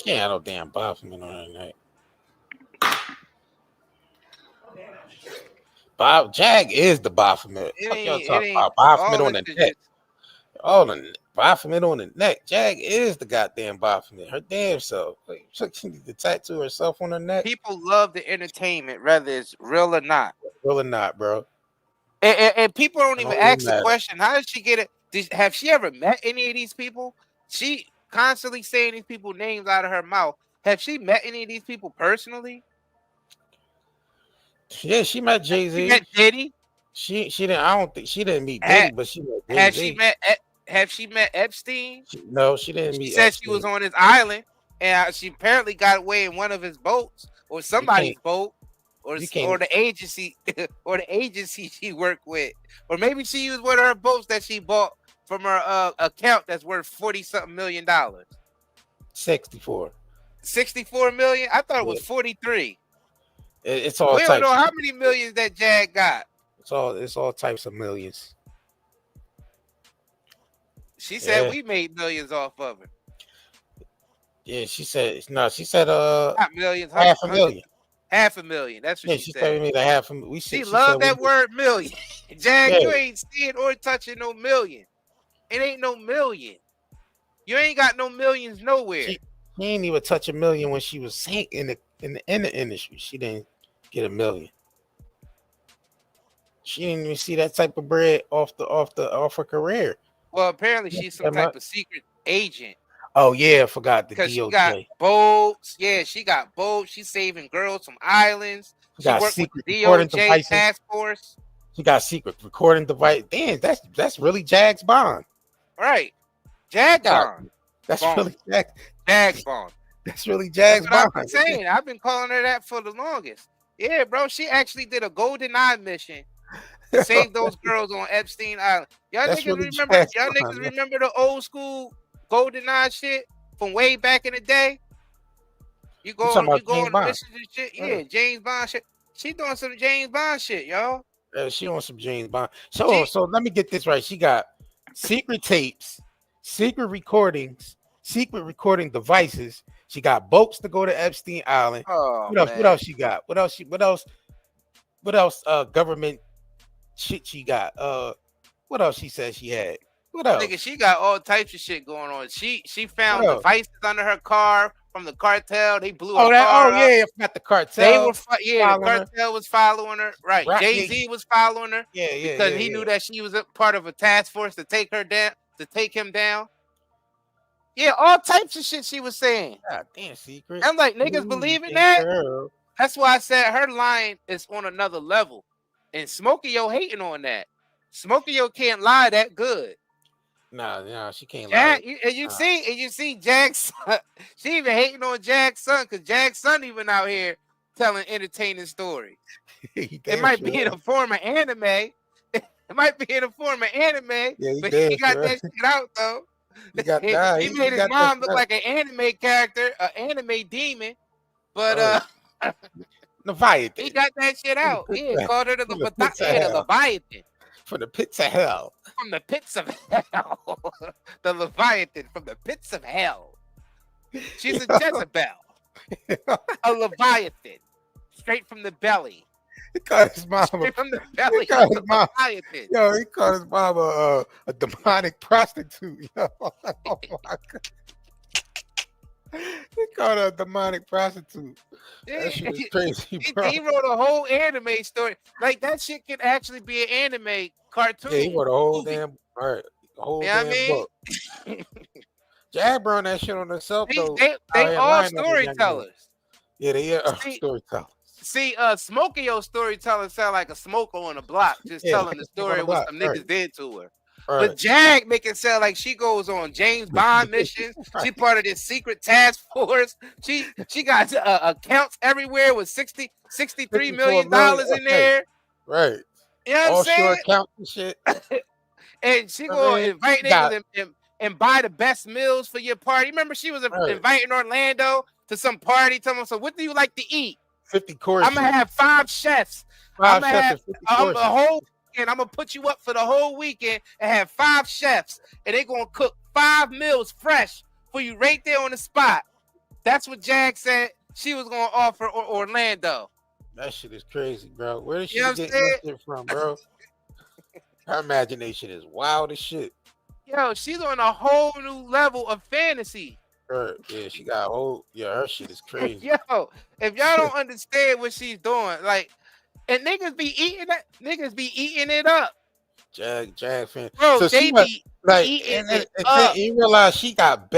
Speaker 3: Yeah, no damn Baphomet on her neck. Jag is the Baphomet. Fuck y'all talking about Baphomet on the neck. All the Baphomet on the neck. Jag is the goddamn Baphomet. Her damn self. She needs to tattoo herself on her neck.
Speaker 4: People love the entertainment, whether it's real or not.
Speaker 3: Real or not, bro.
Speaker 4: And people don't even ask the question, how did she get it? Have she ever met any of these people? She constantly saying these people's names out of her mouth. Have she met any of these people personally?
Speaker 3: Yeah, she met Jay-Z.
Speaker 4: She met Diddy.
Speaker 3: She didn't. I don't think she didn't meet Diddy, but she met Jay-Z.
Speaker 4: Have she met Epstein?
Speaker 3: No, she didn't meet.
Speaker 4: She said Epstein. She was on his island, and she apparently got away in one of his boats or somebody's boat, or the agency or the agency she worked with, or maybe she used one of her boats that she bought from her account that's worth $40-something million.
Speaker 3: 64
Speaker 4: million. I thought it was 43.
Speaker 3: It's all.
Speaker 4: We don't know how many millions that Jag got.
Speaker 3: It's all types of millions.
Speaker 4: She said we made millions off of it.
Speaker 3: Yeah, she said no. She said
Speaker 4: not millions, $500,000. $500,000. That's what she said.
Speaker 3: She made $500,000.
Speaker 4: She loved that word million. Jag, you ain't seeing or touching no million. It ain't no million. You ain't got no millions nowhere.
Speaker 3: She ain't even touch $1 million when she was in the industry. She didn't get $1 million. She didn't even see that type of bread off her career.
Speaker 4: Well, apparently she's some type of secret agent.
Speaker 3: Oh yeah, I forgot the DOJ.
Speaker 4: She got boats. Yeah, she got boats. She's saving girls from islands. She worked with the DOJ task force.
Speaker 3: She got secret recording device. Damn, that's really Jag's Bond.
Speaker 4: Right. Jag Bond.
Speaker 3: That's really
Speaker 4: Jag Bond.
Speaker 3: That's really Jag's Bond.
Speaker 4: I'm saying. I've been calling her that for the longest. Yeah, bro. She actually did a golden eye mission to save those girls on Epstein Island. Y'all niggas remember the old school golden eye shit from way back in the day? You go on missions and shit. Yeah, James Bond shit. She doing some James Bond shit, y'all.
Speaker 3: She on some James Bond. So let me get this right. She got secret tapes, secret recordings, secret recording devices. She got boats to go to Epstein Island. What else she got? What else? Government shit she got. What else she said she had? What else?
Speaker 4: Nigga, she got all types of shit going on. She found
Speaker 3: What else?
Speaker 4: devices under her car from the cartel. They blew
Speaker 3: Oh,
Speaker 4: her car up.
Speaker 3: yeah, I forgot the cartel.
Speaker 4: They were the cartel was following her. Right. Jay-Z
Speaker 3: yeah.
Speaker 4: was following her.
Speaker 3: Yeah,
Speaker 4: because he knew that she was a part of a task force to take her down, to take him down. Yeah, all types of shit she was saying.
Speaker 3: God damn, secret.
Speaker 4: I'm like, niggas believe in that? That's why I said her line is on another level. And Smokey hating on that. Smokey can't lie that good.
Speaker 3: Nah, she can't lie.
Speaker 4: And you see Jack's son, she even hating on Jack's son, because Jack's son even out here telling entertaining stories. It might be in a form of anime. It might be in a form of anime, but he got that shit out though. He made his mom look like an anime character, an anime demon, but
Speaker 3: Leviathan.
Speaker 4: He got that shit out. He called her the Leviathan.
Speaker 3: From the pits of hell.
Speaker 4: From the pits of hell. The Leviathan from the pits of hell. She's a Jezebel. A Leviathan. Straight from the belly.
Speaker 3: He called his mama.
Speaker 4: Straight from the belly.
Speaker 3: He called his mama.
Speaker 4: Leviathan.
Speaker 3: Yo, he called his mama a demonic prostitute. Yo. Oh my God. He called her a demonic prostitute. That shit is crazy, bro.
Speaker 4: He wrote a whole anime story. Like, that shit could actually be an anime cartoon.
Speaker 3: Yeah, he wrote a whole damn, book. Jaguar on that shit on herself, though.
Speaker 4: They all storytellers.
Speaker 3: Yeah, they are storytellers.
Speaker 4: See, Smokey storyteller sound like a smoker on the block, just telling the story of what some niggas did to her. Right. But Jag make it sound like she goes on James Bond missions. She part of this secret task force. She got accounts everywhere with $63 million in there.
Speaker 3: Right.
Speaker 4: You know what I'm saying?
Speaker 3: Offshore accounts and shit.
Speaker 4: And she go invite niggas and buy the best meals for your party. Remember, she was inviting Orlando to some party. Telling him, so what do you like to eat?
Speaker 3: 50 courses.
Speaker 4: I'm gonna have 5 chefs. I'm gonna have a whole. And I'm gonna put you up for the whole weekend and have 5 chefs, and they're gonna cook 5 meals fresh for you right there on the spot. That's what Jag said she was gonna offer Orlando.
Speaker 3: That shit is crazy, bro. Where did she get that shit from, bro? Her imagination is wild as shit.
Speaker 4: Yo, she's on a whole new level of fantasy.
Speaker 3: Yeah, she got a whole. Yeah, her shit is crazy.
Speaker 4: Yo, if y'all don't understand what she's doing, like. And niggas be eating it up.
Speaker 3: Jag fan.
Speaker 4: Bro,
Speaker 3: so
Speaker 4: they be eating it up.
Speaker 3: You realize she got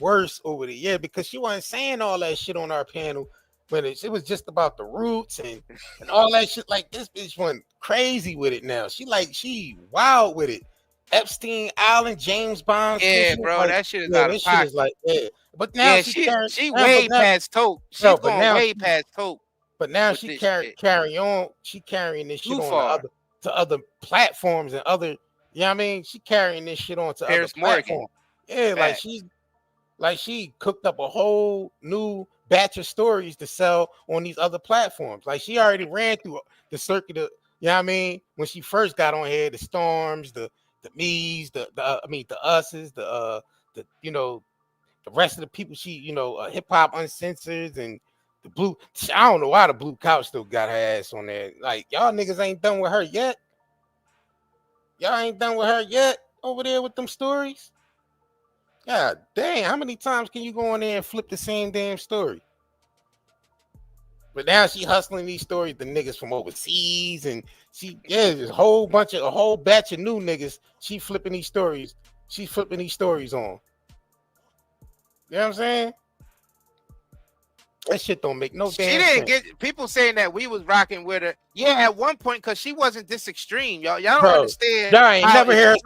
Speaker 3: worse over the year because she wasn't saying all that shit on our panel when it was just about the roots and all that shit. Like, this bitch went crazy with it now. She wild with it. Epstein Island, James Bond.
Speaker 4: Yeah, bro, that shit is out of pocket.
Speaker 3: But now
Speaker 4: she way past Toke. She's going way past Toke.
Speaker 3: But now she carry on. She carrying this shit on to other platforms and other. You know what I mean? She carrying this shit on to other platforms. Yeah, like she cooked up a whole new batch of stories to sell on these other platforms. Like, she already ran through the circuit of, you know what I mean? When she first got on here, the Storms, the me's, the us's, the rest of the people. She, hip hop uncensored and. The blue, I don't know why the blue couch still got her ass on there. Like, y'all niggas ain't done with her yet. Y'all ain't done with her yet over there with them stories. God damn, how many times can you go in there and flip the same damn story? But now she hustling these stories, the niggas from overseas, and there's a whole batch of new niggas. She flipping these stories. She's flipping these stories on. You know what I'm saying? That shit don't make no damn sense. She didn't
Speaker 4: get people saying that we was rocking with her. Yeah, at one point, because she wasn't this extreme. Y'all don't understand.
Speaker 3: Y'all ain't never hear her.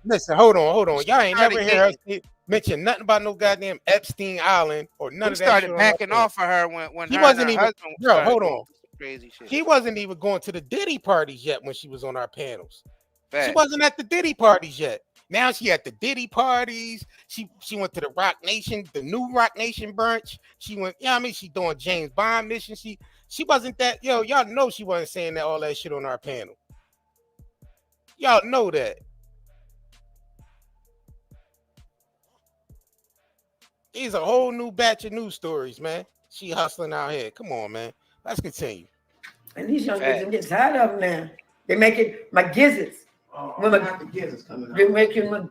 Speaker 3: Listen, hold on. Y'all ain't never hear her mention nothing about no goddamn Epstein Island or none of that.
Speaker 4: Started backing off of her when
Speaker 3: he wasn't even. Bro, hold on.
Speaker 4: Crazy shit.
Speaker 3: He wasn't even going to the Diddy parties yet when she was on our panels.
Speaker 4: Fact.
Speaker 3: She wasn't at the Diddy parties yet. Now she at the Diddy parties. She went to the Rock Nation, the new Rock Nation brunch. She went, she doing James Bond mission. She wasn't that, y'all know she wasn't saying that all that shit on our panel. Y'all know that. These a whole new batch of news stories, man. She hustling out here. Come on, man. Let's continue.
Speaker 10: And these young kids get tired of them now. They make it my gizzards. When not the guesses coming out. They making my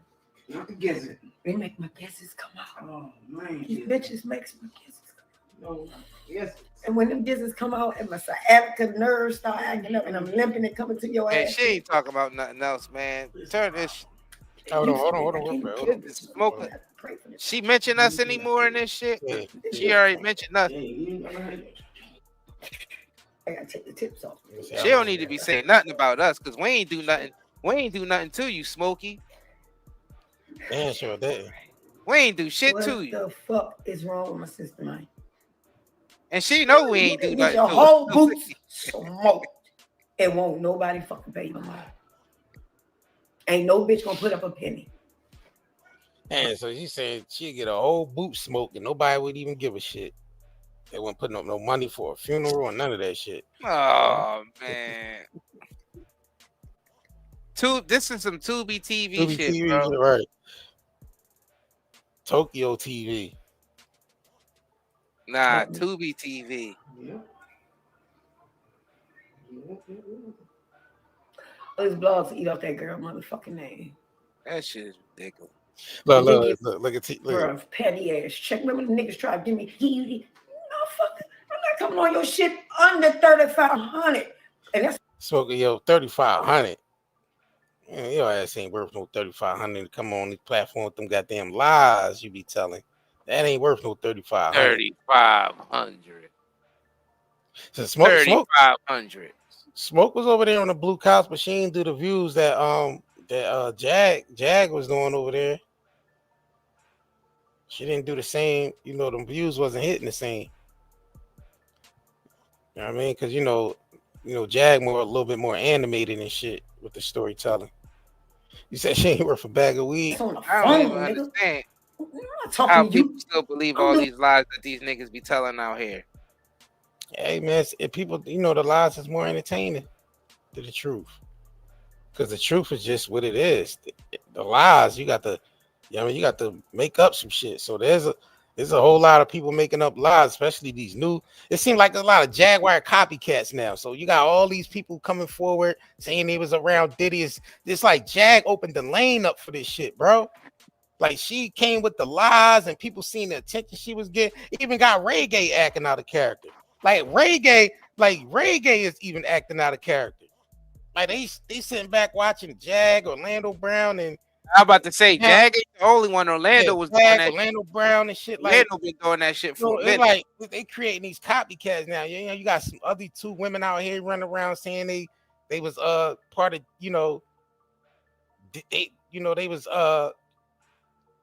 Speaker 10: not the guesses. They make my guesses come out. Oh man, these bitches makes my guesses come out. No, yes. And when them guesses come out, and my sciatica nerves start acting up, and I'm limping and coming to your
Speaker 4: Man,
Speaker 10: ass.
Speaker 4: she ain't talking about nothing else, man. Turn this.
Speaker 3: Hold on.
Speaker 4: Smoking. She mentioned us anymore in this shit?
Speaker 3: Yeah.
Speaker 4: She already mentioned us.
Speaker 10: I gotta take the tips off.
Speaker 4: She don't need to be saying nothing about us because we ain't do nothing. We ain't do nothing to you, Smokey.
Speaker 3: Yeah, sure did.
Speaker 4: We ain't do shit to you.
Speaker 10: What the fuck is wrong with my sister, man?
Speaker 4: And she know we ain't do nothing
Speaker 10: your
Speaker 4: to
Speaker 10: whole
Speaker 4: her.
Speaker 10: boots smoked. It won't nobody fucking pay no money. Ain't no bitch gonna put up a penny.
Speaker 3: And so she said she'd get a whole boot smoke and nobody would even give a shit. They wouldn't put up no money for a funeral or none of that shit.
Speaker 4: Oh man. This is some Tubi TV shit,
Speaker 3: TV,
Speaker 4: bro.
Speaker 3: Right. Tokyo TV.
Speaker 4: Nah, Tubi TV.
Speaker 10: Yeah. Those blogs eat off that girl motherfucking name.
Speaker 4: That shit is ridiculous.
Speaker 3: Look at
Speaker 10: bro, petty ass. Check. Remember the niggas tried to give me no fucking. I'm not coming on your shit under 3,500. And that's
Speaker 3: Smoking 3,500. Man, your ass ain't worth no 3,500 to come on this platform with them goddamn lies you be telling. That ain't worth no 3,500.
Speaker 4: 3,500.
Speaker 3: So Smoke
Speaker 4: 3,500.
Speaker 3: Smoke was over there on the blue couch, but she didn't do the views that Jag was doing over there. She didn't do the same. The views wasn't hitting the same. You know what I mean? Because Jag a little bit more animated and shit with the storytelling. You said she ain't worth a bag of weed.
Speaker 4: I don't even understand how people still believe all these lies that these niggas be telling out here.
Speaker 3: Hey man, if people, the lies is more entertaining than the truth. Because the truth is just what it is. The lies, you got to make up some shit. So there's a whole lot of people making up lies, especially these new. It seems like there's a lot of Jaguar copycats now. So you got all these people coming forward saying they was around Diddy. It's like Jag opened the lane up for this shit, bro. Like she came with the lies and people seeing the attention she was getting. Even got Reggae acting out of character. Like Reggae is even acting out of character. Like they sitting back watching Jag, Orlando Brown, and
Speaker 4: I'm about to say Jag ain't the only one. Orlando was doing that.
Speaker 3: Orlando Brown and shit.
Speaker 4: Orlando been doing that shit for a minute.
Speaker 3: Like they creating these copycats now. You got some other two women out here running around saying they was part of they was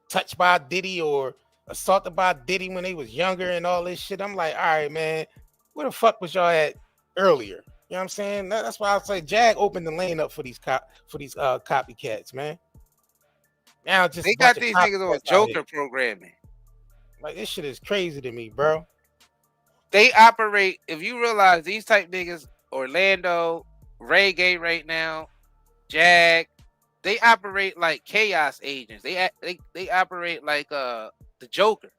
Speaker 3: touched by Diddy or assaulted by Diddy when they was younger and all this shit. I'm like, all right, man, where the fuck was y'all at earlier? You know what I'm saying? That's why I say Jag opened the lane up for these copycats, man. Now just
Speaker 4: they got these niggas on Joker programming.
Speaker 3: Like this shit is crazy to me, bro.
Speaker 4: They operate. If you realize these type niggas, Orlando, Reggae right now, Jag, they operate like chaos agents. They operate like the Joker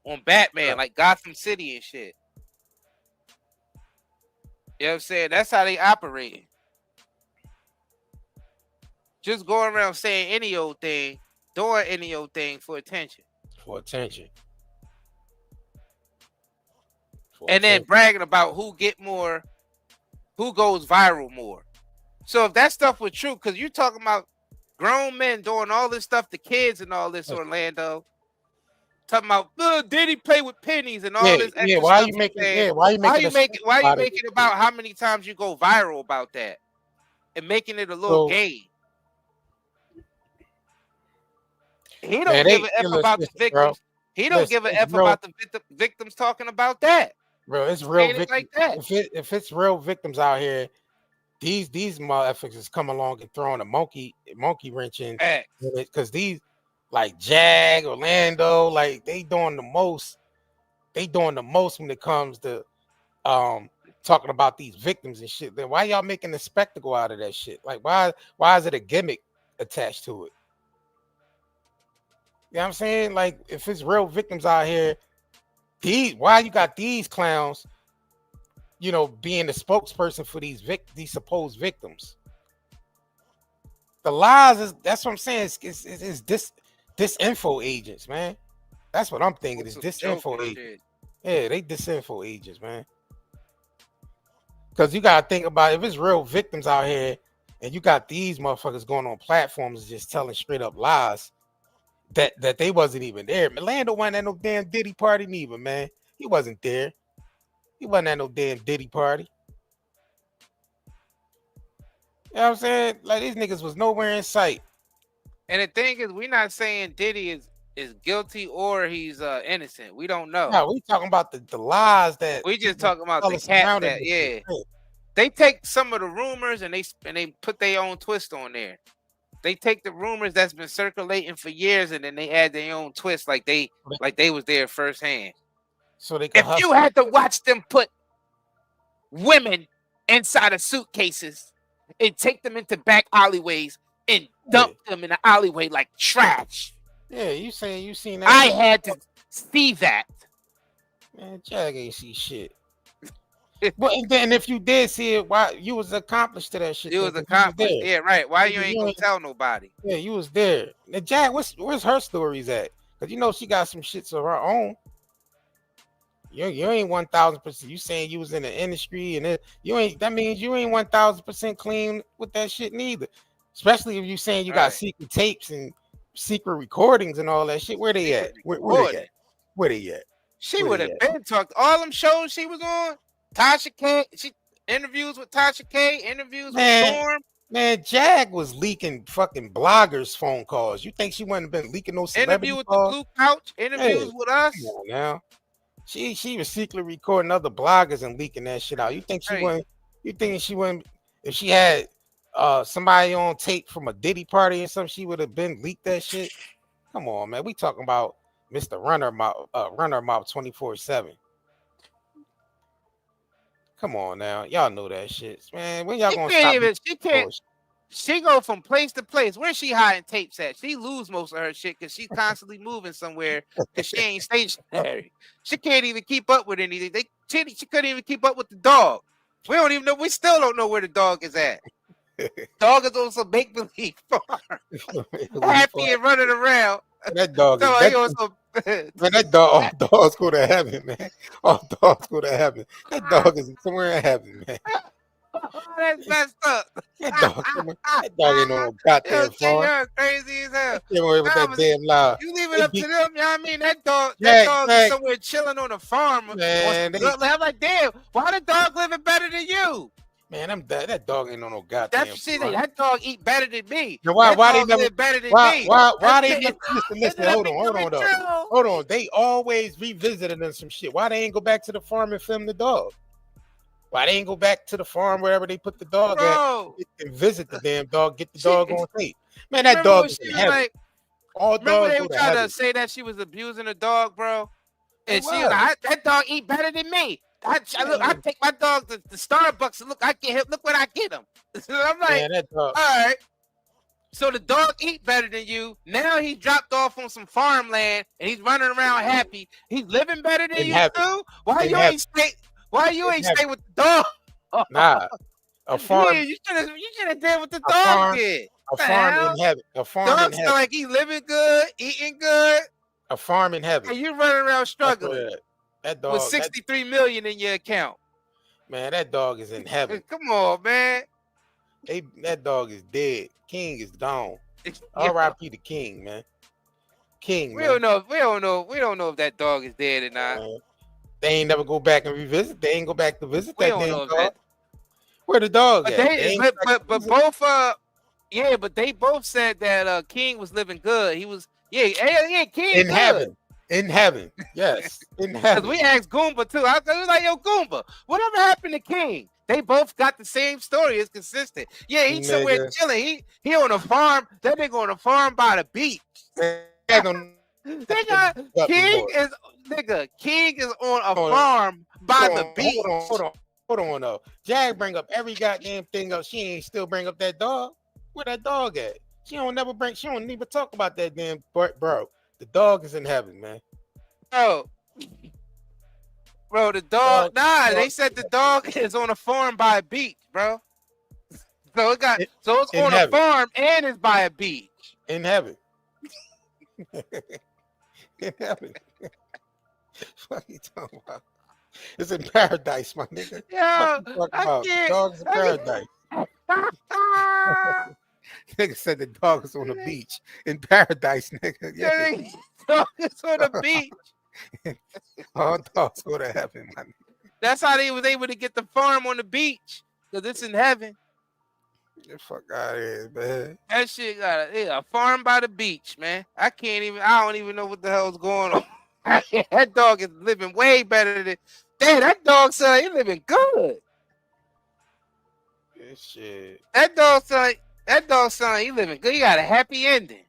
Speaker 4: on Batman, like Gotham City and shit. You know what I'm saying? That's how they operate. Just going around saying any old thing, doing any old thing for attention. Then bragging about who goes viral more. So if that stuff was true, because you're talking about grown men doing all this stuff to kids and all this, Orlando. Talking about Diddy play with pennies and all this.
Speaker 3: Yeah, why are you making
Speaker 4: it about how many times you go viral about that and making it a little game? He don't give a F about the victims. Bro. He don't give a F about the victims talking about that.
Speaker 3: Bro, it's real victims. Like that. If it's real victims out here, these motherfuckers is come along and throwing a monkey wrench in, because these like Jag, Orlando, like they doing the most when it comes to talking about these victims and shit. Then why y'all making a spectacle out of that shit? Like why is it a gimmick attached to it? You know what I'm saying? Like if it's real victims out here, why you got these clowns, being the spokesperson for these supposed victims? the lies is that's what I'm saying. It's disinfo agents, man. That's what I'm thinking. It's disinfo agents. Yeah, they disinfo agents, man. Because you gotta think about it, if it's real victims out here, and you got these motherfuckers going on platforms just telling straight up lies that they wasn't even there. Lando wasn't at no damn Diddy party neither, man. He wasn't there. He wasn't at no damn Diddy party. You know what I'm saying? Like these niggas was nowhere in sight.
Speaker 4: And the thing is, we're not saying Diddy is guilty or he's innocent. We don't know.
Speaker 3: No, we talking about the lies that
Speaker 4: we just talking about the cat that They take some of the rumors and they put their own twist on there. They take the rumors that's been circulating for years and then they add their own twist like they was there firsthand.
Speaker 3: So they
Speaker 4: if you had to watch them put women inside of suitcases and take them into back alleyways and dump them in the alleyway like trash.
Speaker 3: Yeah, you saying you seen that?
Speaker 4: I had to see that.
Speaker 3: Man, Jag ain't see shit. But and then if you did see it, why you was accomplished to that shit?
Speaker 4: You was accomplished. Yeah, right. Why you ain't gonna tell nobody?
Speaker 3: Yeah, you was there. Now, Jag, where's her stories at? Because you know she got some shits of her own. You ain't 1,000%. You saying you was in the industry and you ain't. That means you ain't 1,000% clean with that shit neither. Especially if you saying you got secret tapes and secret recordings and all that shit. Where they at? Where they at? Where they at?
Speaker 4: She would have been talked. All them shows she was on. Tasha K. She interviews with Tasha K. Interviews with Storm.
Speaker 3: Man, Jag was leaking fucking bloggers' phone calls. You think she wouldn't have been leaking those celebrity
Speaker 4: interview with
Speaker 3: calls?
Speaker 4: the Blue Couch? Interviews with us?
Speaker 3: Come on now. She was secretly recording other bloggers and leaking that shit out. You think she wouldn't? You think she wouldn't? If she had somebody on tape from a Diddy party or something, she would have been leaked that shit. Come on, man. We talking about Mr. Runner Mouth 24/7. Come on now, y'all know that shit, man. When y'all gonna stop?
Speaker 4: She can't. She go from place to place. Where's she hiding tapes at? She lose most of her shit because she's constantly moving somewhere because she ain't stationary. She can't even keep up with anything. She couldn't even keep up with the dog. We don't even know. We still don't know where the dog is at. Dog is on some make believe farm, happy and running around.
Speaker 3: That dog. Man, that dog. All dogs go to heaven, man. All dogs go to heaven. That dog is somewhere in heaven, man.
Speaker 4: That's messed up.
Speaker 3: That dog ain't on no goddamn farm.
Speaker 4: You're crazy as hell.
Speaker 3: Get away with that damn lie.
Speaker 4: You leave it up to them, you know what I mean? That dog is somewhere chilling on a farm.
Speaker 3: Man,
Speaker 4: I'm like, damn, why the dog living better than you?
Speaker 3: Man, that dog ain't on no goddamn farm.
Speaker 4: That dog eat better than me.
Speaker 3: Now, why they never
Speaker 4: live better than
Speaker 3: me? Why they
Speaker 4: never
Speaker 3: listen? Hold on. They always revisiting them some shit. Why they ain't go back to the farm and film the dog? Why they ain't go back to the farm wherever they put the dog at and visit the damn dog, get the dog on tape? Man, that dog is in heaven. All dogs
Speaker 4: they were trying to say that she was abusing a dog, bro. And she was like, that dog eat better than me. I take my dog to Starbucks and look what I get him. So I'm like, all right. So the dog eat better than you. Now he dropped off on some farmland and he's running around happy. He's living better than you too. Why you ain't stay with the dog?
Speaker 3: Nah, a farm.
Speaker 4: Yeah, you should have did what the dog did.
Speaker 3: A farm in heaven. A farm in heaven.
Speaker 4: Dog like he living good, eating good.
Speaker 3: A farm in heaven.
Speaker 4: And you running around struggling.
Speaker 3: That dog
Speaker 4: with 63 million in your account.
Speaker 3: Man, that dog is in heaven.
Speaker 4: Come on, man.
Speaker 3: That dog is dead. King is gone. R.I.P. the King, man. King.
Speaker 4: We don't know if that dog is dead or not.
Speaker 3: They ain't never go back and revisit. They ain't go back to visit that damn dog. Where the dog at?
Speaker 4: But they both said that King was living good. He was King
Speaker 3: in
Speaker 4: good.
Speaker 3: Heaven. In heaven, yes, in heaven.
Speaker 4: Because we asked Goomba too. I was like, yo, Goomba, whatever happened to King? They both got the same story. It's consistent. Yeah, he's somewhere chilling. He on a farm. That nigga on a farm by the beach. King is on a farm by the beach.
Speaker 3: Hold on, though. Jag bring up every goddamn thing up. She ain't still bring up that dog. Where that dog at? She don't even talk about that damn bro. The dog is in heaven, man.
Speaker 4: Bro, the dog. They said the dog is on a farm by a beach, bro. So it's
Speaker 3: in
Speaker 4: on
Speaker 3: heaven.
Speaker 4: a farm and it's by a beach.
Speaker 3: In heaven. In heaven. What are you talking about? It's in paradise, my nigga.
Speaker 4: Yo,
Speaker 3: What you talking about? The dog's in paradise. Nigga said the dog is on the beach in paradise, nigga. Yeah.
Speaker 4: Dog is on the beach.
Speaker 3: All dogs go to heaven, my nigga.
Speaker 4: That's how they was able to get the farm on the beach, because it's in heaven.
Speaker 3: Get the fuck out of here, man.
Speaker 4: That shit got a farm by the beach, man. I don't even know what the hell's going on. That dog is living way better than that dog son, he living good.
Speaker 3: Good shit.
Speaker 4: That dog son, he living good. He got a happy ending.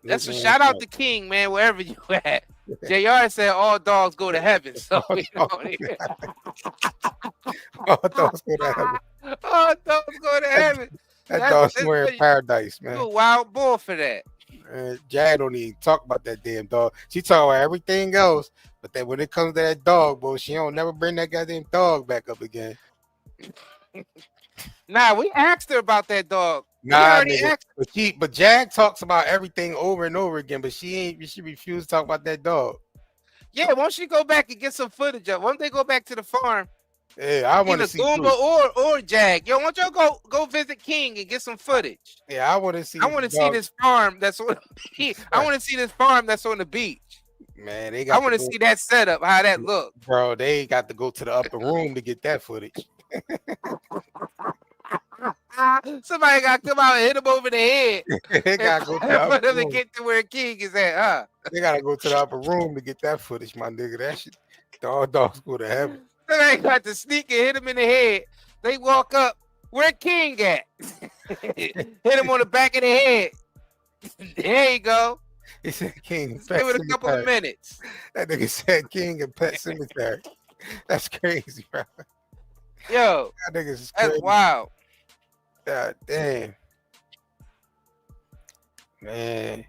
Speaker 4: That's a shout out to King, man, wherever you at. JR said all dogs go to heaven. So
Speaker 3: all dogs go to heaven.
Speaker 4: All dogs go to heaven.
Speaker 3: That dog's somewhere in paradise, man.
Speaker 4: You a wild boy for that.
Speaker 3: Jad don't even talk about that damn dog. She talk about everything else, but then when it comes to that dog, boy, she don't never bring that goddamn dog back up again.
Speaker 4: Nah, we asked her about that dog.
Speaker 3: Nah, nigga. But Jag talks about everything over and over again, but she refused to talk about that dog.
Speaker 4: Yeah, why don't she go back and get some footage of? Why don't they go back to the farm?
Speaker 3: Yeah, I want to see
Speaker 4: Goomba or Jag. Yo, why don't y'all go visit King and get some footage?
Speaker 3: Yeah, I want to see.
Speaker 4: I want to see this farm that's on. I want to see this farm that's on the beach.
Speaker 3: Man, they got.
Speaker 4: I want to see that setup. How that look,
Speaker 3: bro? They got to go to the upper room to get that footage.
Speaker 4: Somebody got to come out and hit him over the head.
Speaker 3: They got to go
Speaker 4: for them to get to where King is at, huh?
Speaker 3: They got to go to the upper room to get that footage, my nigga. That shit, all dogs go to heaven.
Speaker 4: Somebody got to sneak and hit him in the head. They walk up, where King at? Hit him on the back of the head. There you go.
Speaker 3: He said King.
Speaker 4: Give it a couple of minutes.
Speaker 3: That nigga said King and Pet Cemetery. That's crazy, bro.
Speaker 4: Yo,
Speaker 3: that nigga's crazy.
Speaker 4: That's wild.
Speaker 3: God damn. Man.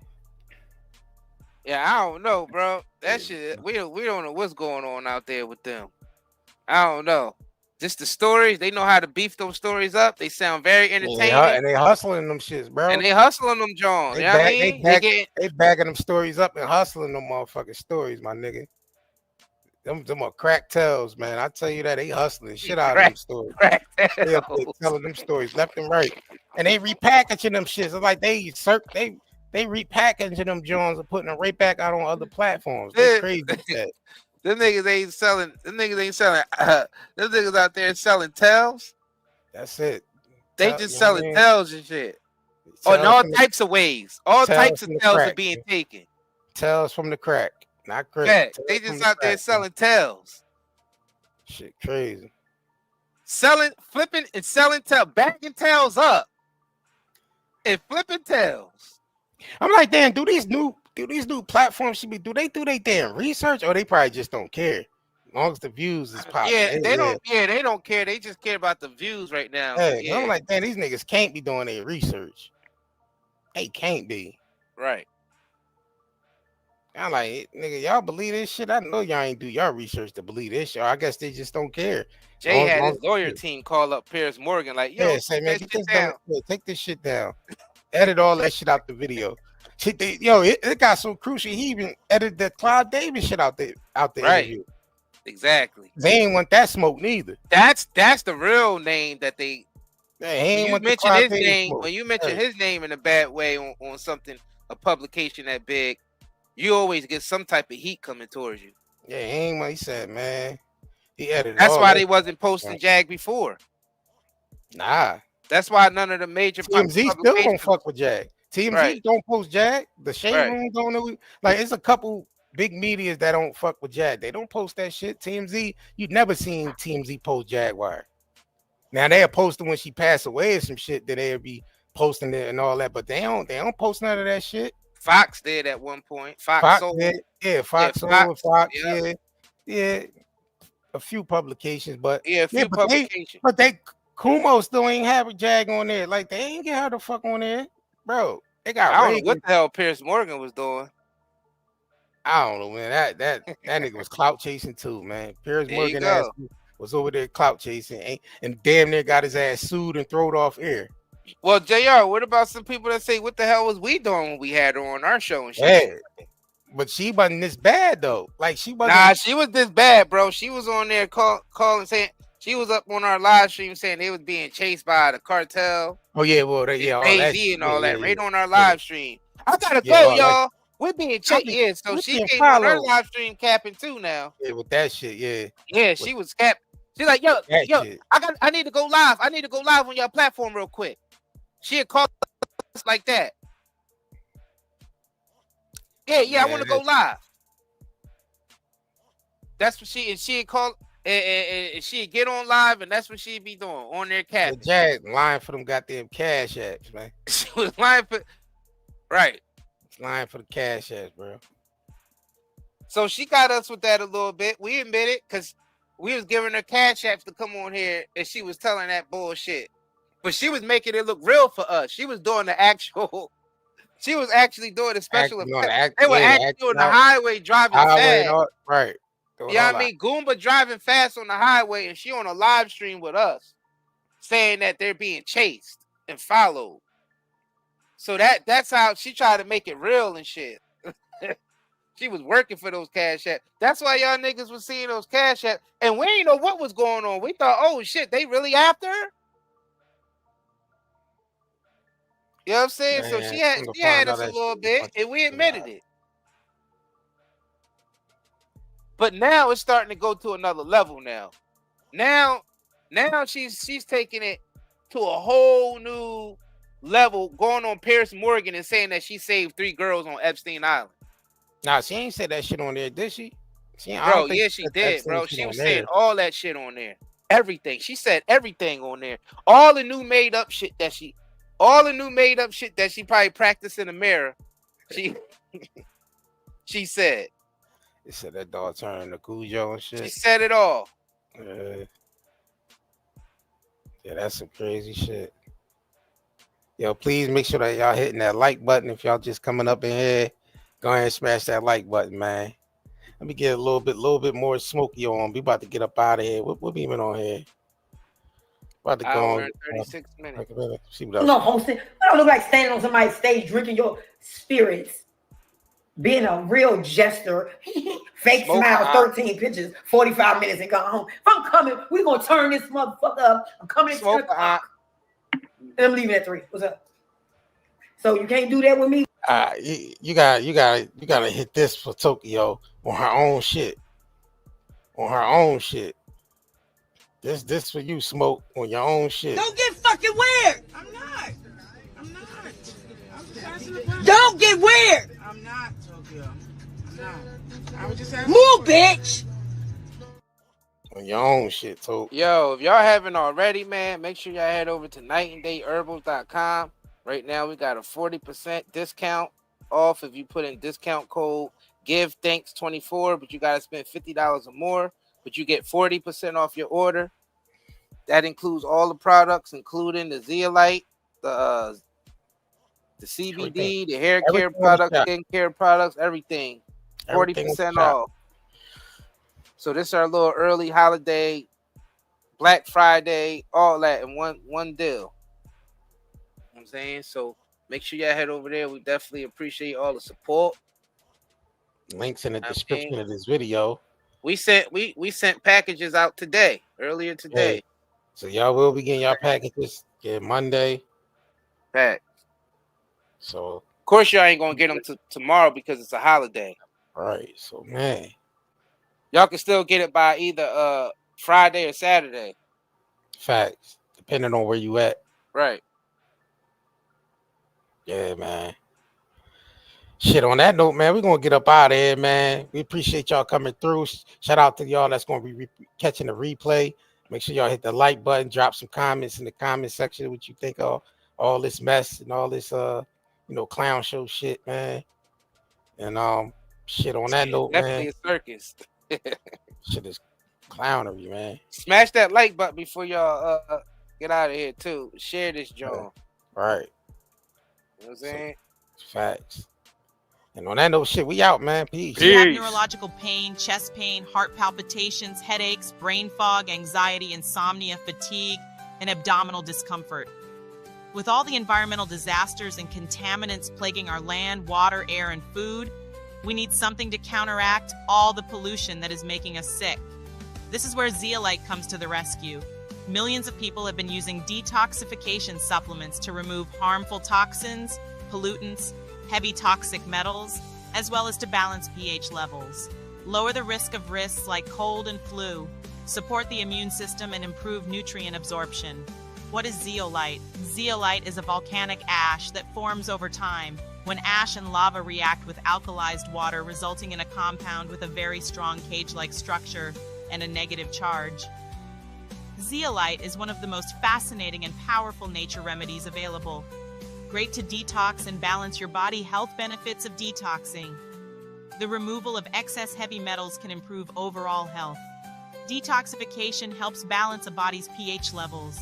Speaker 4: Yeah, I don't know, bro. That shit, we don't know what's going on out there with them. I don't know. Just the stories, they know how to beef those stories up. They sound very entertaining.
Speaker 3: And they hustling them shits, bro.
Speaker 4: And they hustling them, John. You know what I mean?
Speaker 3: They bagging them stories up and hustling them motherfucking stories, my nigga. Them are crack tales, man. I tell you that they hustling shit out of them stories. They up there telling them stories left and right, and they repackaging them shits. It's like they repackaging them Jones and putting them right back out on other platforms. They crazy with that.
Speaker 4: Them niggas ain't selling. Them niggas out there selling tails.
Speaker 3: That's it.
Speaker 4: They just selling tails and shit. In all types of ways. All types of tails are being taken.
Speaker 3: Tails from the crack. Not crazy.
Speaker 4: Yeah, they just out there selling tails.
Speaker 3: Shit, crazy.
Speaker 4: Flipping and selling tails, backing tails up, and flipping tails.
Speaker 3: I'm like, damn, do these new platforms do they do their damn research, or they probably just don't care? As long as the views is popping.
Speaker 4: Yeah, they don't. Yeah, they don't care. They just care about the views right now.
Speaker 3: Hey, I'm like, damn, these niggas can't be doing their research. They can't be.
Speaker 4: Right.
Speaker 3: I'm like, nigga, y'all believe this shit? I know y'all ain't do y'all research to believe this shit. I guess they just don't care.
Speaker 4: Jay had his lawyer team call up Piers Morgan, like, yo,
Speaker 3: say, man, take this shit down. Edit all that shit out the video. It got so crucial. He even edited the Clive Davis shit out the
Speaker 4: right.
Speaker 3: Interview.
Speaker 4: Exactly.
Speaker 3: They ain't want that smoke neither.
Speaker 4: That's the real name that they.
Speaker 3: Ain't
Speaker 4: when you mention his name, smoke. When you mention his name in a bad way on something, a publication that big, you always get some type of heat coming towards you.
Speaker 3: Yeah, he ain't what he said, man. He edited.
Speaker 4: That's why they wasn't posting Jag before.
Speaker 3: Nah.
Speaker 4: That's why none of the major
Speaker 3: TMZ still don't fuck with Jag. TMZ don't post Jag. The Shade Room don't know. Like, it's a couple big medias that don't fuck with Jag. They don't post that shit. TMZ, you've never seen TMZ post Jaguar. Now they'll post it when she passed away or some shit that they'll be posting it and all that, but they don't post none of that shit.
Speaker 4: Fox did at one point. Fox
Speaker 3: did. Yeah, Fox. Yeah. A few publications, but
Speaker 4: publications.
Speaker 3: But Kumo still ain't have a Jag on there. Like, they ain't get her the fuck on there, bro. They got.
Speaker 4: I don't know what the hell Piers Morgan was doing.
Speaker 3: I don't know, man. That nigga was clout chasing too, man. Piers Morgan was over there clout chasing and damn near got his ass sued and thrown off air.
Speaker 4: Well, JR, what about some people that say, what the hell was we doing when we had her on our show and shit?
Speaker 3: Yeah. But she wasn't this bad though. Like she wasn't.
Speaker 4: Nah, she was this bad, bro. She was on there calling saying she was up on our live stream saying they was being chased by the cartel.
Speaker 3: Oh yeah, well all that
Speaker 4: and all that right on our
Speaker 3: yeah.
Speaker 4: live stream. I gotta go, y'all. We're being chased. Yeah, so she came on our live stream capping too now.
Speaker 3: Yeah, with that shit, yeah.
Speaker 4: Yeah, she was capping. She's like, yo, shit. I need to go live. I need to go live on your platform real quick. She had called us like that. Yeah, I want to go live. That's what she had called, and she'd get on live, and that's what she'd be doing on their cap.
Speaker 3: Jack lying for them goddamn cash apps, man.
Speaker 4: She was lying for, right?
Speaker 3: Lying for the cash apps, bro.
Speaker 4: So she got us with that a little bit. We admit it, because we was giving her cash apps to come on here, and she was telling that bullshit. But she was making it look real for us. She was doing the actual. She was actually doing the special effects. They were actually on the highway driving fast.
Speaker 3: Right.
Speaker 4: You know what I mean? Goomba driving fast on the highway, and she on a live stream with us, saying that they're being chased and followed. So that's how she tried to make it real and shit. She was working for those cash apps. That's why y'all niggas was seeing those cash apps, and we didn't know what was going on. We thought, oh shit, they really after her? You know what I'm saying? Man, so she had us a little bit, and we admitted it. But now it's starting to go to another level now. Now she's taking it to a whole new level, going on Piers Morgan and saying that she saved 3 girls on Epstein Island.
Speaker 3: Nah, she ain't said that shit on there, did she?
Speaker 4: Bro, yeah, she did, bro. She was saying all that shit on there. Everything. She said everything on there. All the new made up shit that she probably practiced in the mirror. She said.
Speaker 3: They said that dog turned to Cujo and shit.
Speaker 4: She said it all.
Speaker 3: Yeah, that's some crazy shit. Yo, please make sure that y'all hitting that like button. If y'all just coming up in here, go ahead and smash that like button, man. Let me get a little bit more Smokey on. We about to get up out of here. What even on here? About to go on
Speaker 4: 36 minutes.
Speaker 3: See what else.
Speaker 10: No hosting. I don't look like standing on somebody's stage drinking your spirits. Being a real jester, fake smile, 13 pictures, 45 minutes and go home. If I'm coming, we're going to turn this motherfucker up. I'm coming at 10 o'clock. And I'm leaving at 3. What's up? So you can't do that with me?
Speaker 3: You gotta hit this for Tokyo on her own shit. On her own shit. This for you, Smoke, on your own shit.
Speaker 1: Don't get fucking weird. I'm not. Don't get weird. I'm not, Tokyo. I'm not. I was just asking. Move, bitch.
Speaker 3: On your own shit, Tokyo.
Speaker 4: Yo, if y'all haven't already, man, make sure y'all head over to nightandayherbals.com. Right now, we got a 40% discount off if you put in discount code GiveThanks24, but you got to spend $50 or more, but you get 40% off your order. That includes all the products, including the Zeolite, the CBD, the hair care products, skin care products, everything. 40% off. So this is our little early holiday, Black Friday, all that in one deal. You know what I'm saying? So make sure y'all head over there. We definitely appreciate all the support.
Speaker 3: Links in the description of this video.
Speaker 4: We sent packages out earlier today.
Speaker 3: Yeah. So y'all will be getting y'all packages Monday.
Speaker 4: Pack.
Speaker 3: So
Speaker 4: of course y'all ain't gonna get them tomorrow because it's a holiday.
Speaker 3: All right. So man,
Speaker 4: y'all can still get it by either Friday or Saturday.
Speaker 3: Facts. Depending on where you at.
Speaker 4: Right.
Speaker 3: Yeah, man. Shit, on that note, man, we're going to get up out of here, man. We appreciate y'all coming through. Shout out to y'all that's going to be catching the replay. Make sure y'all hit the like button. Drop some comments in the comment section what you think of all this mess and all this, clown show shit, man. And shit, on that note,
Speaker 4: definitely
Speaker 3: man.
Speaker 4: A circus.
Speaker 3: Shit is clownery, man.
Speaker 4: Smash that like button before y'all get out of here, too. Share this, John.
Speaker 3: Right.
Speaker 4: You know what I'm saying?
Speaker 3: Facts. And on that note, shit, we out, man. Peace.
Speaker 11: Do you have neurological pain, chest pain, heart palpitations, headaches, brain fog, anxiety, insomnia, fatigue, and abdominal discomfort? With all the environmental disasters and contaminants plaguing our land, water, air, and food, we need something to counteract all the pollution that is making us sick. This is where Zeolite comes to the rescue. Millions of people have been using detoxification supplements to remove harmful toxins, pollutants, heavy toxic metals, as well as to balance pH levels. Lower the risk of risks like cold and flu, support the immune system, and improve nutrient absorption. What is zeolite? Zeolite is a volcanic ash that forms over time when ash and lava react with alkalized water, resulting in a compound with a very strong cage-like structure and a negative charge. Zeolite is one of the most fascinating and powerful nature remedies available. Great to detox and balance your body. Health benefits of detoxing. The removal of excess heavy metals can improve overall health. Detoxification helps balance a body's pH levels.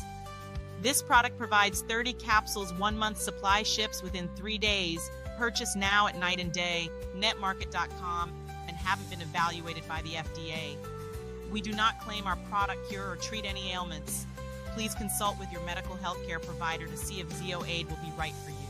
Speaker 11: This product provides 30 capsules, 1 month supply, ships within 3 days. Purchase now at Night and Day, netmarket.com, and haven't been evaluated by the FDA. We do not claim our product cure or treat any ailments. Please consult with your medical health care provider to see if ZeoAid will be right for you.